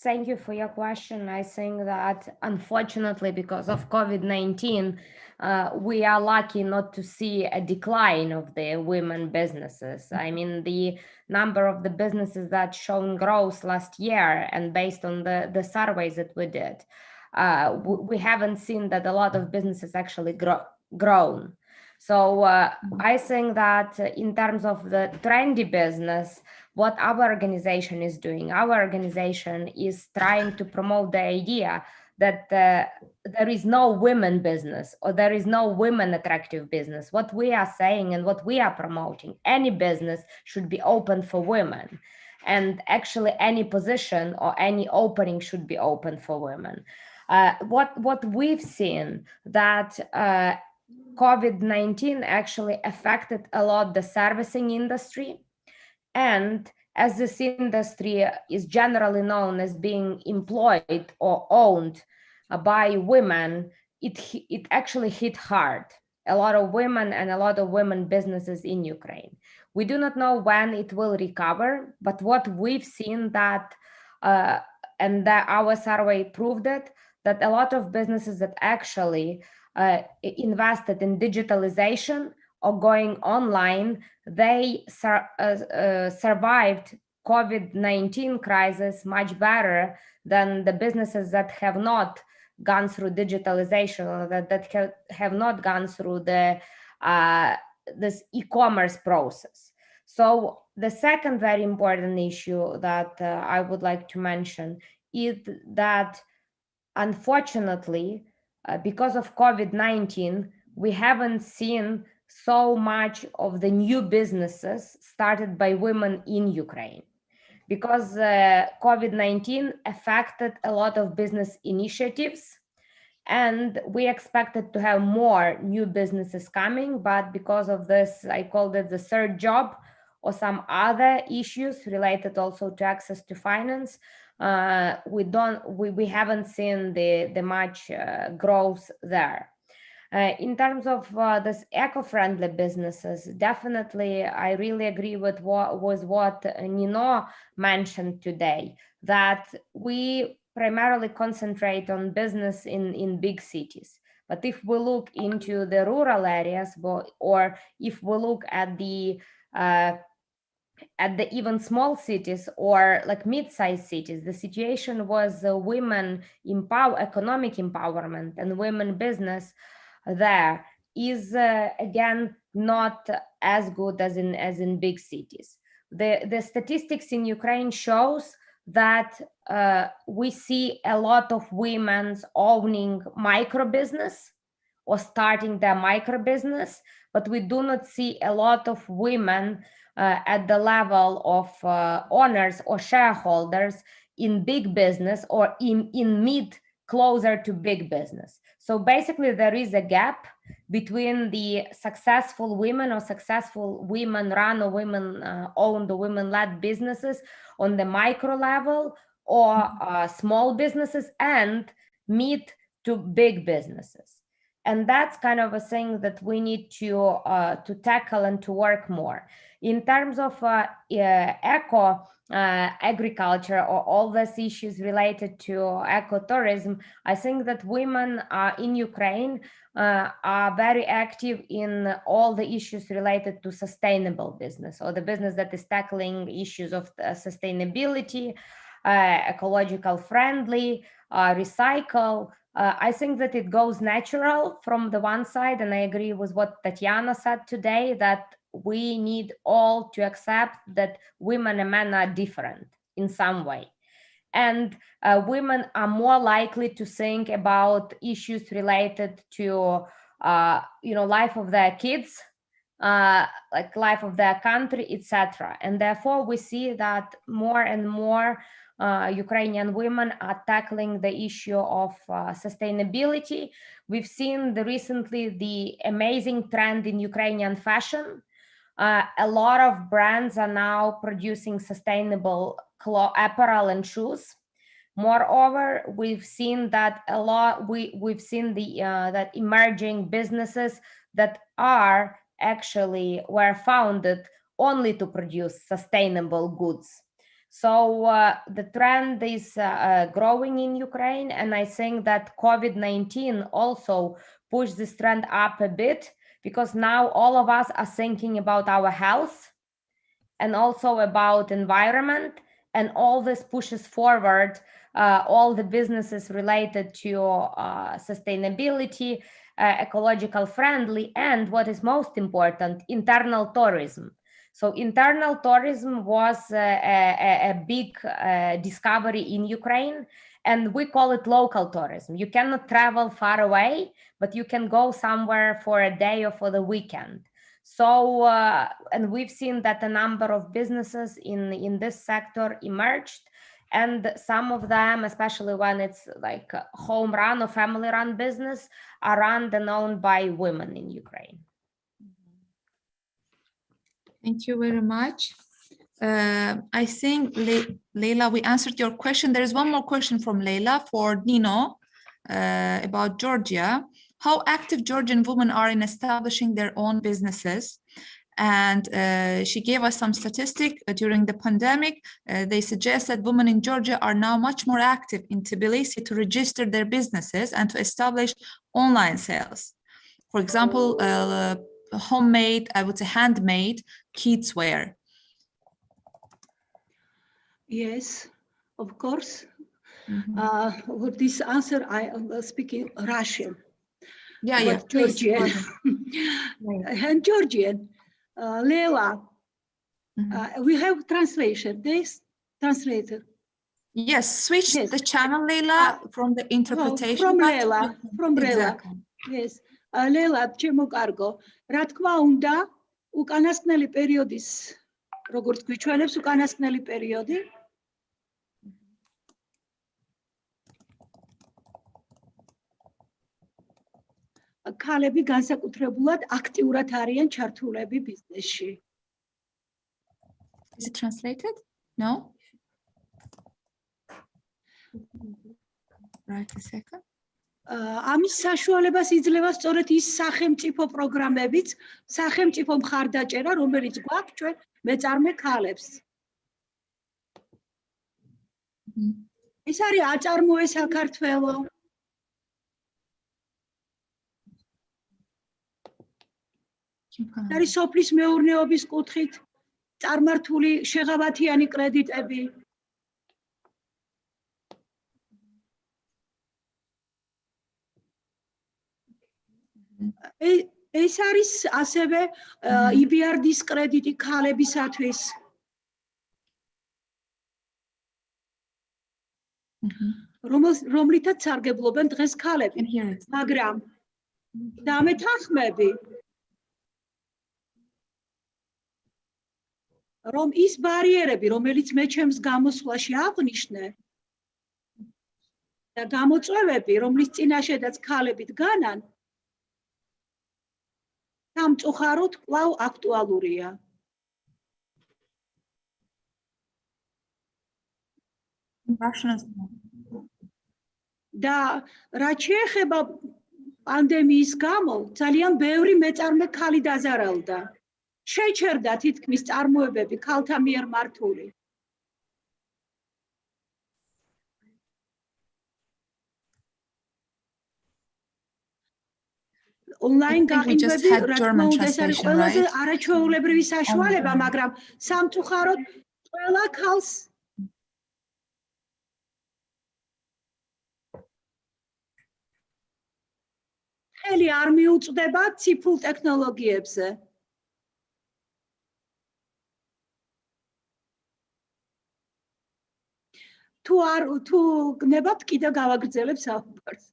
Speaker 6: Thank you for your question. I think that unfortunately, because of COVID-19, we are lucky not to see a decline of the women businesses. I mean, the number of the businesses that shown growth last year, and based on the surveys that we did, we haven't seen that a lot of businesses actually grown. So I think that in terms of the trendy business, what our organization is doing, our organization is trying to promote the idea that there is no women business or there is no women attractive business. What we are saying and what we are promoting, any business should be open for women. And actually any position or any opening should be open for women. What we've seen that COVID-19 actually affected a lot the servicing industry. And as this industry is generally known as being employed or owned by women, it actually hit hard. A lot of women and a lot of women businesses in Ukraine. We do not know when it will recover, but what we've seen that, and that our survey proved it, that a lot of businesses that actually invested in digitalization or going online, they survived COVID-19 crisis much better than the businesses that have not gone through digitalization or that have not gone through the this e-commerce process. So the second very important issue that I would like to mention is that unfortunately, because of COVID-19, we haven't seen so much of the new businesses started by women in Ukraine, because COVID-19 affected a lot of business initiatives, and we expected to have more new businesses coming, but because of this, I called it the third job or some other issues related also to access to finance, we haven't seen the much growth there. In terms of this eco-friendly businesses, definitely, I really agree with what Nino mentioned today, that we primarily concentrate on business in big cities. But if we look into the rural areas, or if we look at the even small cities or like mid-sized cities, the situation was women economic empowerment and women business there is again not as good as in big cities. The statistics in Ukraine shows that we see a lot of women owning micro business or starting their micro business, but we do not see a lot of women at the level of owners or shareholders in big business or in mid closer to big business. So basically there is a gap between the successful women or successful women run or women owned or women led businesses on the micro level or small businesses and mid to big businesses. And that's kind of a thing that we need to tackle and to work more. In terms of eco agriculture or all these issues related to ecotourism, I think that women in Ukraine are very active in all the issues related to sustainable business, or the business that is tackling issues of sustainability, ecological friendly, recycle. I think that it goes natural from the one side, and I agree with what Tatiana said today, that we need all to accept that women and men are different in some way. And women are more likely to think about issues related to, life of their kids, like life of their country, etc. And therefore, we see that more and more Ukrainian women are tackling the issue of sustainability. We've seen recently the amazing trend in Ukrainian fashion. A lot of brands are now producing sustainable apparel and shoes. Moreover, we've seen that a lot. We've seen that emerging businesses that were founded only to produce sustainable goods. So the trend is growing in Ukraine, and I think that COVID-19 also pushed this trend up a bit, because now all of us are thinking about our health and also about environment, and all this pushes forward all the businesses related to sustainability, ecological friendly, and what is most important, internal tourism. So internal tourism was a big discovery in Ukraine, and we call it local tourism. You cannot travel far away, but you can go somewhere for a day or for the weekend. So, and we've seen that a number of businesses in this sector emerged, and some of them, especially when it's like a home run or family run business, are run and owned by women in Ukraine.
Speaker 1: Thank you very much. I think, Leila, we answered your question. There is one more question from Leila for Nino about Georgia. How active Georgian women are in establishing their own businesses. And she gave us some statistics during the pandemic. They suggest that women in Georgia are now much more active in Tbilisi to register their businesses and to establish online sales. For example, homemade, I would say handmade kids wear.
Speaker 5: Yes, of course. With this answer, I am speaking Russian.
Speaker 1: Yeah,
Speaker 5: Georgian. And Georgian. Leila, we have translation. This translator.
Speaker 1: Yes, switch the channel, Leila, from the interpretation.
Speaker 5: From Leila,
Speaker 1: Exactly.
Speaker 5: Yes. Leila, ჩემო კარგო, რა თქმა უნდა, უკანასკნელი პერიოდის, როგორც გვიჩვენებს უკანასკნელი პერიოდი, ქალები განსაკუთრებულად აქტიურად არიან ჩართულები ბიზნესში.
Speaker 1: Is it translated? No? Right a second.
Speaker 5: ამის საშუალებას იძლევა სწორედ ის სახელმწიფო პროგრამებიც, სახელმწიფო მხარდაჭერა, რომელიც გვაქვს ჩვენ მეწარმე ქალებს. ეს არის აწარმოე საქართველო. არის სოფლის მეურნეობის კუთხით წარმართული შეღავათიანი კრედიტები. ეს არის ასევე EBRD-ის კრედიტი ქალებისათვის. რომლითაც სარგებლობენ დღეს ქალები, მაგრამ დამეთანხმები, რომ ის ბარიერები, რომელიც მე ჩემს გამოსვლაში აღვნიშნე და გამოწვევები, რომლის წინაშედაც ქალები დგანან, სამწუხაროდ კვლავ აქტუალურია. და რაც შეეხება პანდემიის გამო, ძალიან ბევრი მეწარმე ქალი დაზარალდა. შეჩერდა თითქმის წარმოებები ქალთა მიერ მართული. Online გაყიდვები, რა თქმა უნდა, ეს არის ყველაზე არაჩვეულებრივი საშუალება, მაგრამ სამწუხაროდ ყველა ქალს ხელი არ მიუწვდება ციფრულ ტექნოლოგიებზე. თუ გნებავთ, კიდევ გავაგრძელებ საუბარს.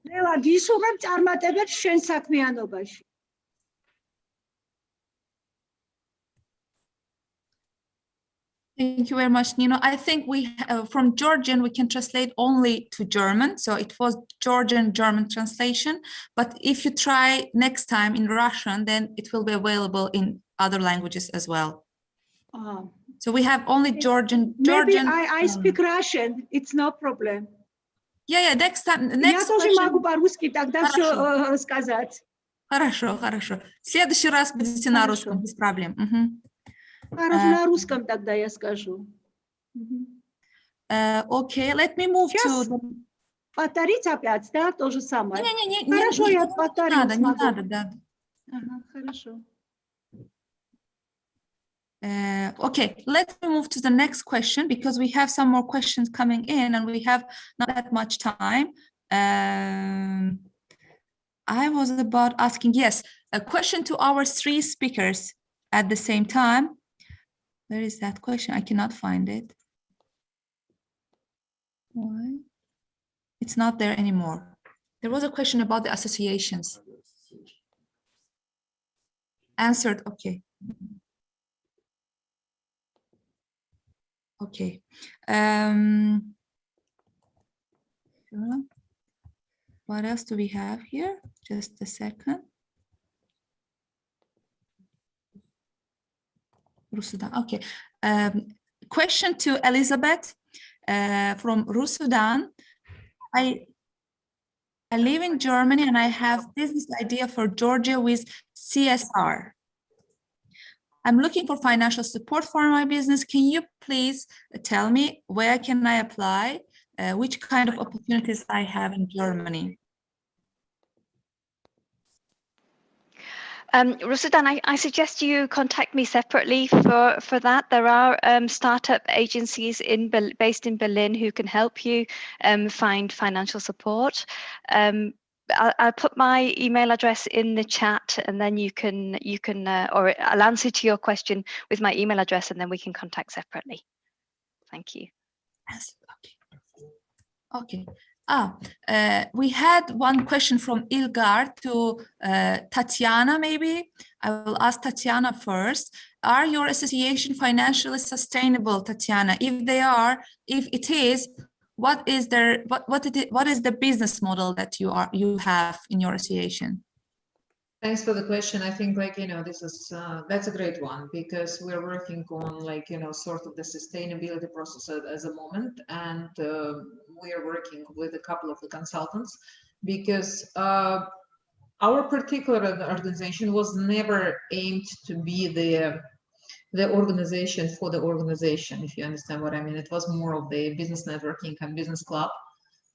Speaker 5: ნელა გისურვებ წარმატებებს შენ საქმიანობაში.
Speaker 1: Thank you very much, Nino. I think we, from Georgian, we can translate only to German. So it was Georgian-German translation. But if you try next time in Russian, then it will be available in other languages as well. So we have only Georgian.
Speaker 5: Maybe I speak Russian. It's no problem.
Speaker 1: Yeah, next time. Next
Speaker 5: Я тоже могу по-русски тогда все сказать.
Speaker 1: Хорошо, хорошо. В следующий раз будете на русском, без проблем.
Speaker 5: На русском тогда я скажу.
Speaker 1: Okay, let me move to...
Speaker 5: Повторить опять, да, то же самое?
Speaker 1: Не,
Speaker 5: хорошо, я повторю.
Speaker 1: Не надо, да.
Speaker 5: Ага, хорошо.
Speaker 1: Okay, let's move to the next question because we have some more questions coming in and we have not that much time. I was about asking, yes, a question to our three speakers at the same time. Where is that question? I cannot find it. Why? It's not there anymore. There was a question about the associations. Answered, okay. Okay. What else do we have here? Just a second. Okay. Question to Elizabeth from Rusudan. I live in Germany and I have business idea for Georgia with CSR. I'm looking for financial support for my business. Can you please tell me where can I apply? Which kind of opportunities I have in Germany?
Speaker 2: Rusudan, I suggest you contact me separately for that. There are startup agencies based in Berlin who can help you find financial support. I'll put my email address in the chat, and then you can or I'll answer to your question with my email address, and then we can contact separately. Thank you.
Speaker 1: Yes. Okay. We had one question from Ilgar to Tatiana, maybe. I will ask Tatiana first. Are your association financially sustainable, Tatiana? If they are, if it is, what is the business model that you have in your association?
Speaker 3: Thanks for the question. I think, like, this is that's a great one, because we're working on, like, sort of the sustainability process at the moment, and we are working with a couple of the consultants, because our particular organization was never aimed to be the organization for the organization, if you understand what I mean. It was more of the business networking and business club,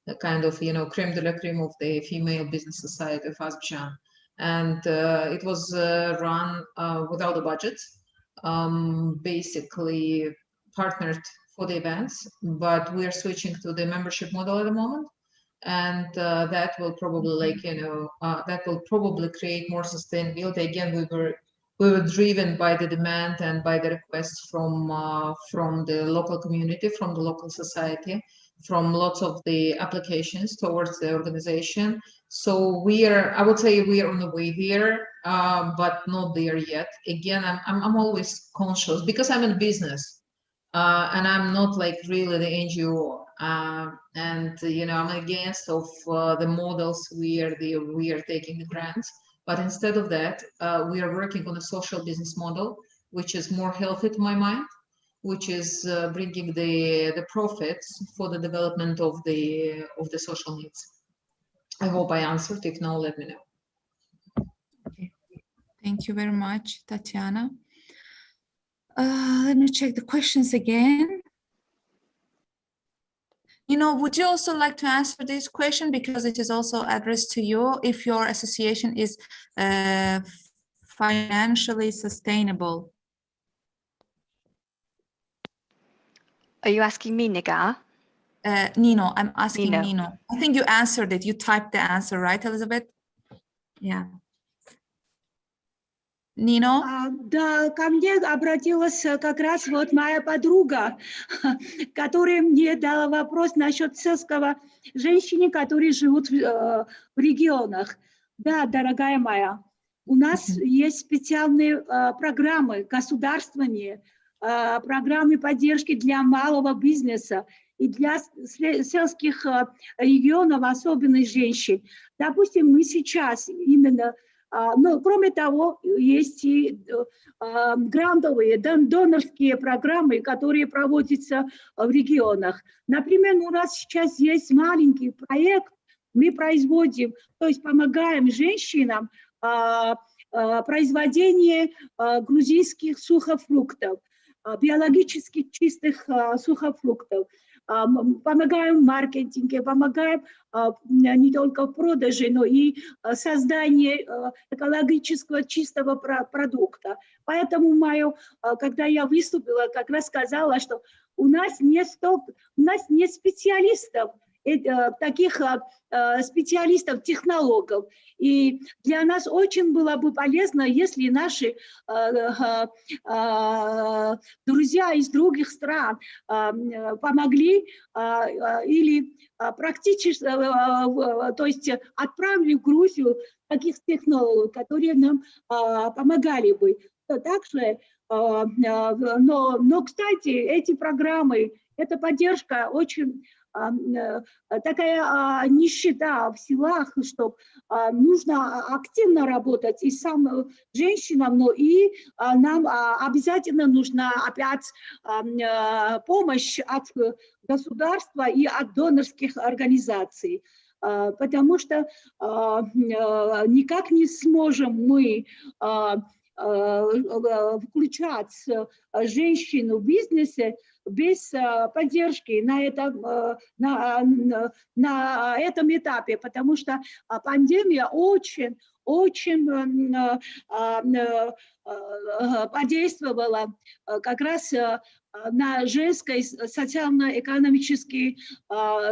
Speaker 3: the kind of, creme de la creme of the female business society of Azerbaijan. And it was run without a budget, basically partnered for the events, but we are switching to the membership model at the moment. And that will probably, that will probably create more sustainability. Again, we were driven by the demand and by the requests from the local community, from the local society, from lots of the applications towards the organization. So I would say we are on the way there, but not there yet. Again, I'm always conscious, because I'm in business, and I'm not like really the NGO, and I'm against of the models where we are taking the grants. But instead of that, we are working on a social business model, which is more healthy to my mind, which is bringing the profits for the development of the social needs. I hope I answered. If not, let me know.
Speaker 1: Okay. Thank you very much, Tatiana. Let me check the questions again. Would you also like to answer this question, because it is also addressed to you, if your association is financially sustainable?
Speaker 2: Are you asking me, Nigar?
Speaker 1: Nino, I'm asking
Speaker 2: Nino.
Speaker 1: Nino. I think you answered it. You typed the answer, right, Elizabeth? Yeah. Нино?
Speaker 5: Да, ко мне обратилась как раз вот моя подруга, которая мне дала вопрос насчет сельского женщины, которые живут в регионах. Да, дорогая моя, у нас есть специальные программы государственные, программы поддержки для малого бизнеса и для сельских регионов, особенно женщин. Допустим, мы сейчас именно... Но, кроме того, есть и грантовые, донорские программы, которые проводятся в регионах. Например, у нас сейчас есть маленький проект, мы производим, то есть помогаем женщинам производение грузинских сухофруктов, биологически чистых сухофруктов. Помогаем в маркетинге, помогаем не только в продаже, но и создании экологического чистого продукта. Поэтому когда я выступила, как раз сказала, что у нас нет специалистов, таких специалистов, технологов. И для нас очень было бы полезно, если наши друзья из других стран помогли или практически, то есть отправили в Грузию таких технологов, которые нам помогали бы. Также, но, кстати, эти программы, эта поддержка очень такая нищета в селах, что нужно активно работать и самым женщинам, но и нам обязательно нужна опять помощь от государства и от донорских организаций, потому что никак не сможем мы включать женщину в бизнесе без поддержки на этом этапе, потому что пандемия очень подействовала как раз на женской социально-экономической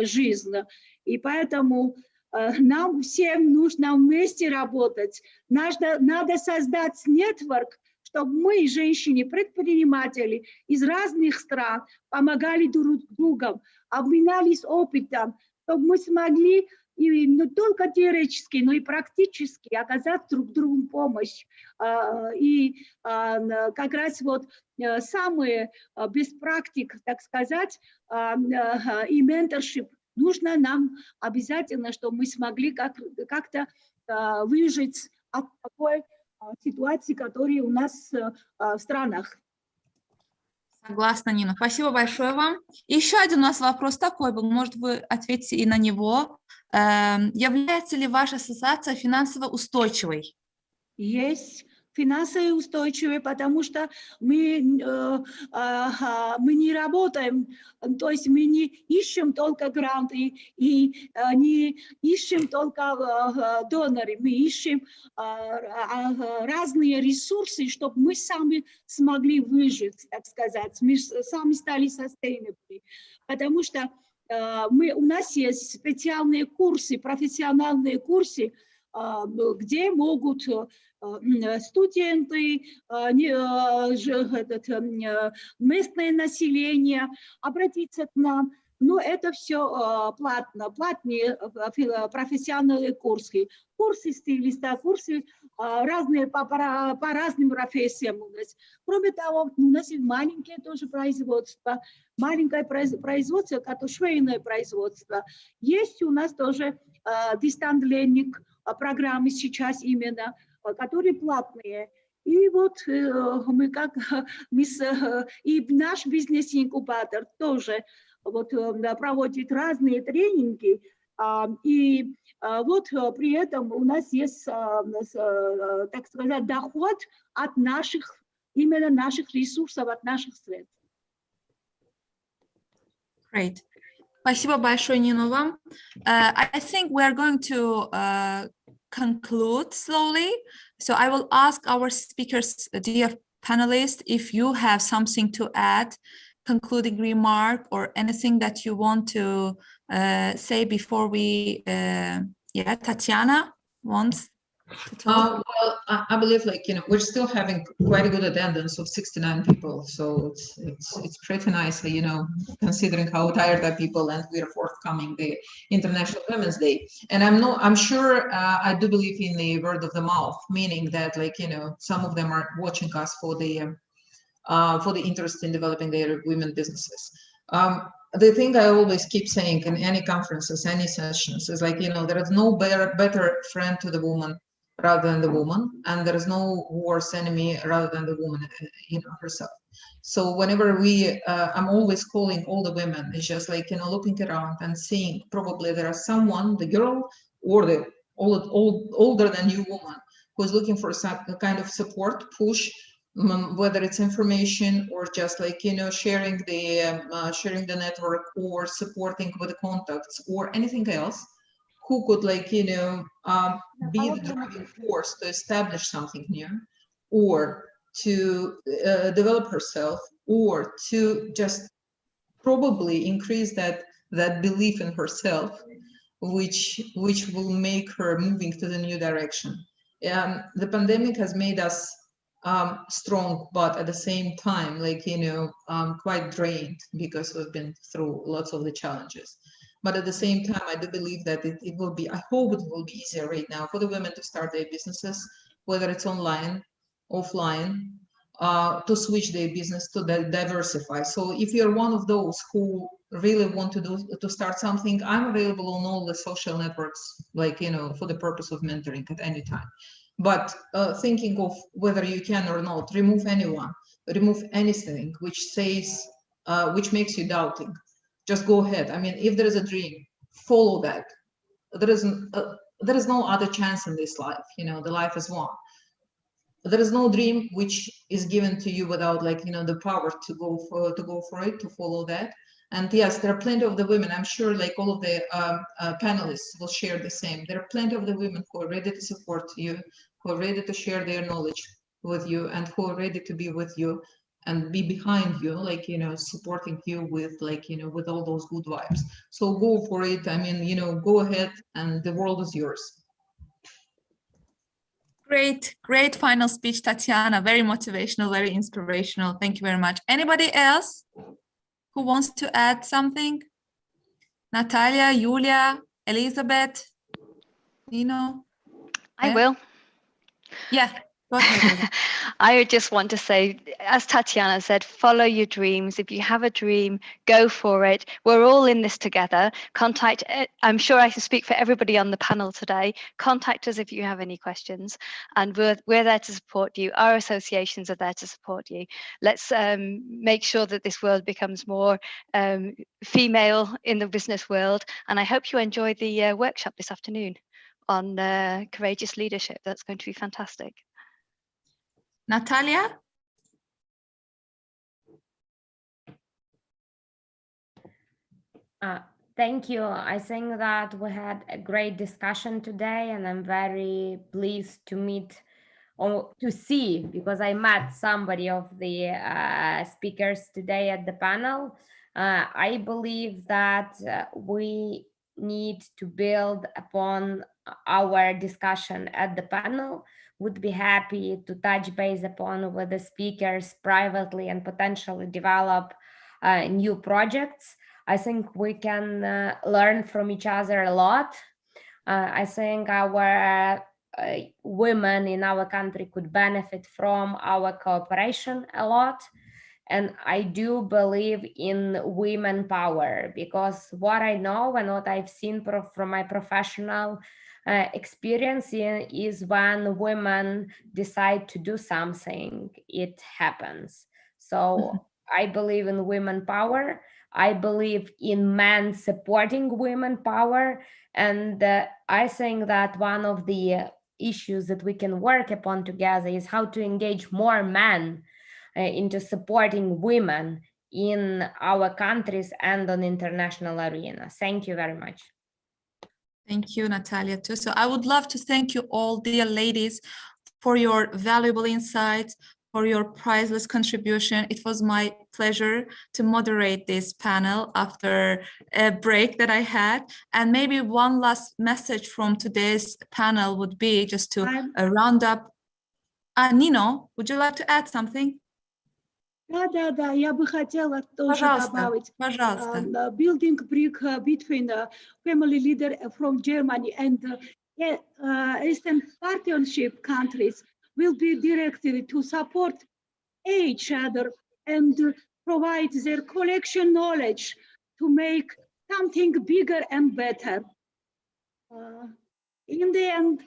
Speaker 5: жизнь. И поэтому нам всем нужно вместе работать. Надо создать нетворк, чтобы мы, женщины-предприниматели из разных стран, помогали друг другу, обменялись опытом, чтобы мы смогли не только теоретически, но и практически оказать друг другу помощь. И как раз вот самые без практик, так сказать, и менторшип нужно нам обязательно, чтобы мы смогли как-то выжить от такой ситуации, которая у нас в странах.
Speaker 1: Согласна, Нина. Спасибо большое вам. Еще один у нас вопрос такой был, может, вы ответите и на него. Является ли ваша ассоциация финансово устойчивой?
Speaker 5: Есть финансово устойчивые, потому что мы не работаем, то есть мы не ищем только гранты и не ищем только доноры, мы ищем разные ресурсы, чтобы мы сами смогли выжить, так сказать, мы сами стали sustainable, потому что у нас есть специальные курсы, профессиональные курсы, где могут студенты, местное население обратиться к нам. Но это все платно, платные профессиональные курсы. Курсы стилиста, курсы разные по разным профессиям у нас. Кроме того, у нас есть маленькие тоже производства, маленькое производство, как швейное производство. Есть у нас тоже дистант-лернинг программы сейчас именно, которые платные. И вот и наш бизнес-инкубатор тоже вот, проводит разные тренинги. И вот при этом у нас есть, так сказать, доход от именно наших ресурсов, от наших средств.
Speaker 1: Great. Спасибо большое, Нина, вам. I think we are going to conclude slowly. So I will ask our speakers, dear panelists, if you have something to add, concluding remark or anything that you want to say before we, Tatiana wants to talk.
Speaker 3: Well, I believe, like, we're still having quite a good attendance of 69 people. So it's pretty nice, considering how tired are people, and we are forthcoming the International Women's Day. And I'm sure, I do believe in the word of the mouth, meaning that, like, some of them are watching us for the interest in developing their women businesses. The thing I always keep saying in any conferences, any sessions is, like, there is no better friend to the woman rather than the woman, and there is no worse enemy rather than the woman, herself. So whenever I'm always calling all the women, it's just like, looking around and seeing probably there is someone, the girl or the older than you woman, who's looking for some kind of support, push, whether it's information or just like, sharing the network or supporting with the contacts or anything else, who could, like, be the driving force to establish something new, or to develop herself, or to just probably increase that belief in herself, which will make her moving to the new direction. The pandemic has made us strong, but at the same time, like, quite drained, because we've been through lots of the challenges. But at the same time, I do believe that it will be, I hope it will be easier right now for the women to start their businesses, whether it's online, offline, to switch their business, to diversify. So if you're one of those who really want to start something, I'm available on all the social networks, like, for the purpose of mentoring at any time. But thinking of whether you can or not, remove anyone, remove anything which says, which makes you doubting. Just go ahead. I mean, if there is a dream, follow that. There is no other chance in this life. The life is one. There is no dream which is given to you without, like, the power to go for it, to follow that. And yes, there are plenty of the women. I'm sure, like, all of the panelists will share the same. There are plenty of the women who are ready to support you, who are ready to share their knowledge with you, and who are ready to be with you and be behind you, like, supporting you with, like, with all those good vibes. So go for it. I mean, go ahead, and the world is yours.
Speaker 1: Great final speech, Tatiana. Very motivational, very inspirational. Thank you very much. Anybody else who wants to add something? Natalia, Yulia, Elizabeth,
Speaker 2: I will.
Speaker 1: Yeah. Go ahead.
Speaker 2: I just want to say, as Tatiana said, follow your dreams. If you have a dream, go for it. We're all in this together. Contact, I'm sure I can speak for everybody on the panel today. Contact us if you have any questions, and we're there to support you. Our associations are there to support you. Let's make sure that this world becomes more female in the business world. And I hope you enjoy the workshop this afternoon on courageous leadership. That's going to be fantastic.
Speaker 1: Natalia?
Speaker 6: Thank you. I think that we had a great discussion today, and I'm very pleased to meet or to see, because I met somebody of the speakers today at the panel. I believe that we need to build upon our discussion at the panel. Would be happy to touch base upon with the speakers privately and potentially develop new projects. I think we can learn from each other a lot. I think our women in our country could benefit from our cooperation a lot. And I do believe in women power, because what I know and what I've seen from my professional experience is when women decide to do something, it happens. So I believe in women power. I believe in men supporting women power. And I think that one of the issues that we can work upon together is how to engage more men into supporting women in our countries and on international arena. Thank you very much.
Speaker 1: Thank you, Natalia, too. So I would love to thank you all, dear ladies, for your valuable insights, for your priceless contribution. It was my pleasure to moderate this panel after a break that I had. And maybe one last message from today's panel would be just to round up. Nino, would you like to add something?
Speaker 5: Да, я бы хотела тоже добавить.
Speaker 1: Пожалуйста.
Speaker 5: Building brick between family leader from Germany and Eastern Partnership countries will be directed to support each other and provide their collection knowledge to make something bigger and better. In the end,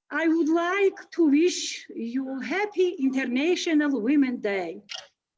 Speaker 5: I would like to wish you happy International Women's Day.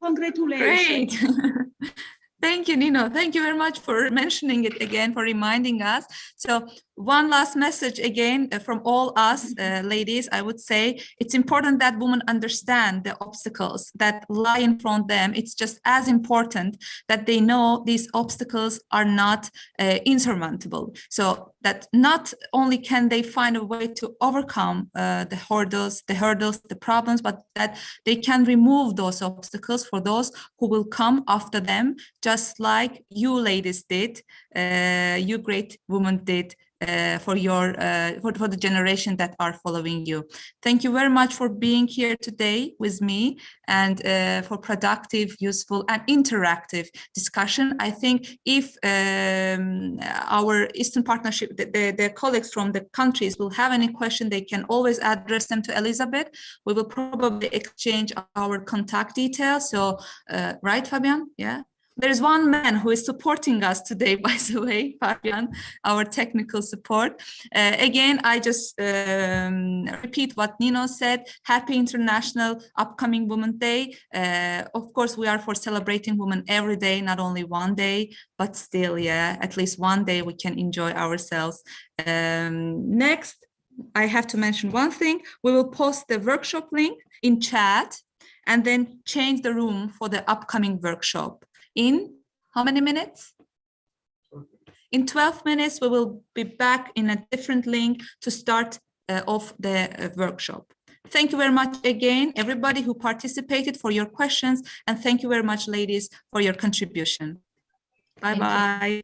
Speaker 5: Congratulations.
Speaker 1: Great. Thank you, Nino. Thank you very much for mentioning it again, for reminding us. So one last message again from all us ladies, I would say it's important that women understand the obstacles that lie in front of them. It's just as important that they know these obstacles are not insurmountable. So that not only can they find a way to overcome the hurdles, the problems, but that they can remove those obstacles for those who will come after them, just like you ladies did, you great women did for the generation that are following you. Thank you very much for being here today with me and for productive, useful, and interactive discussion. I think if our Eastern Partnership, the colleagues from the countries will have any question, they can always address them to Elizabeth. We will probably exchange our contact details. So, right, Fabian? Yeah. There is one man who is supporting us today, by the way, Fabian, our technical support. Again, I just repeat what Nino said. Happy International Upcoming Women's Day. Of course, we are for celebrating women every day, not only one day, but still, yeah, at least one day we can enjoy ourselves. Next, I have to mention one thing. We will post the workshop link in chat and then change the room for the upcoming workshop. In how many minutes? In 12 minutes, we will be back in a different link to start off the workshop. Thank you very much again, everybody who participated, for your questions. And thank you very much, ladies, for your contribution. Bye-bye.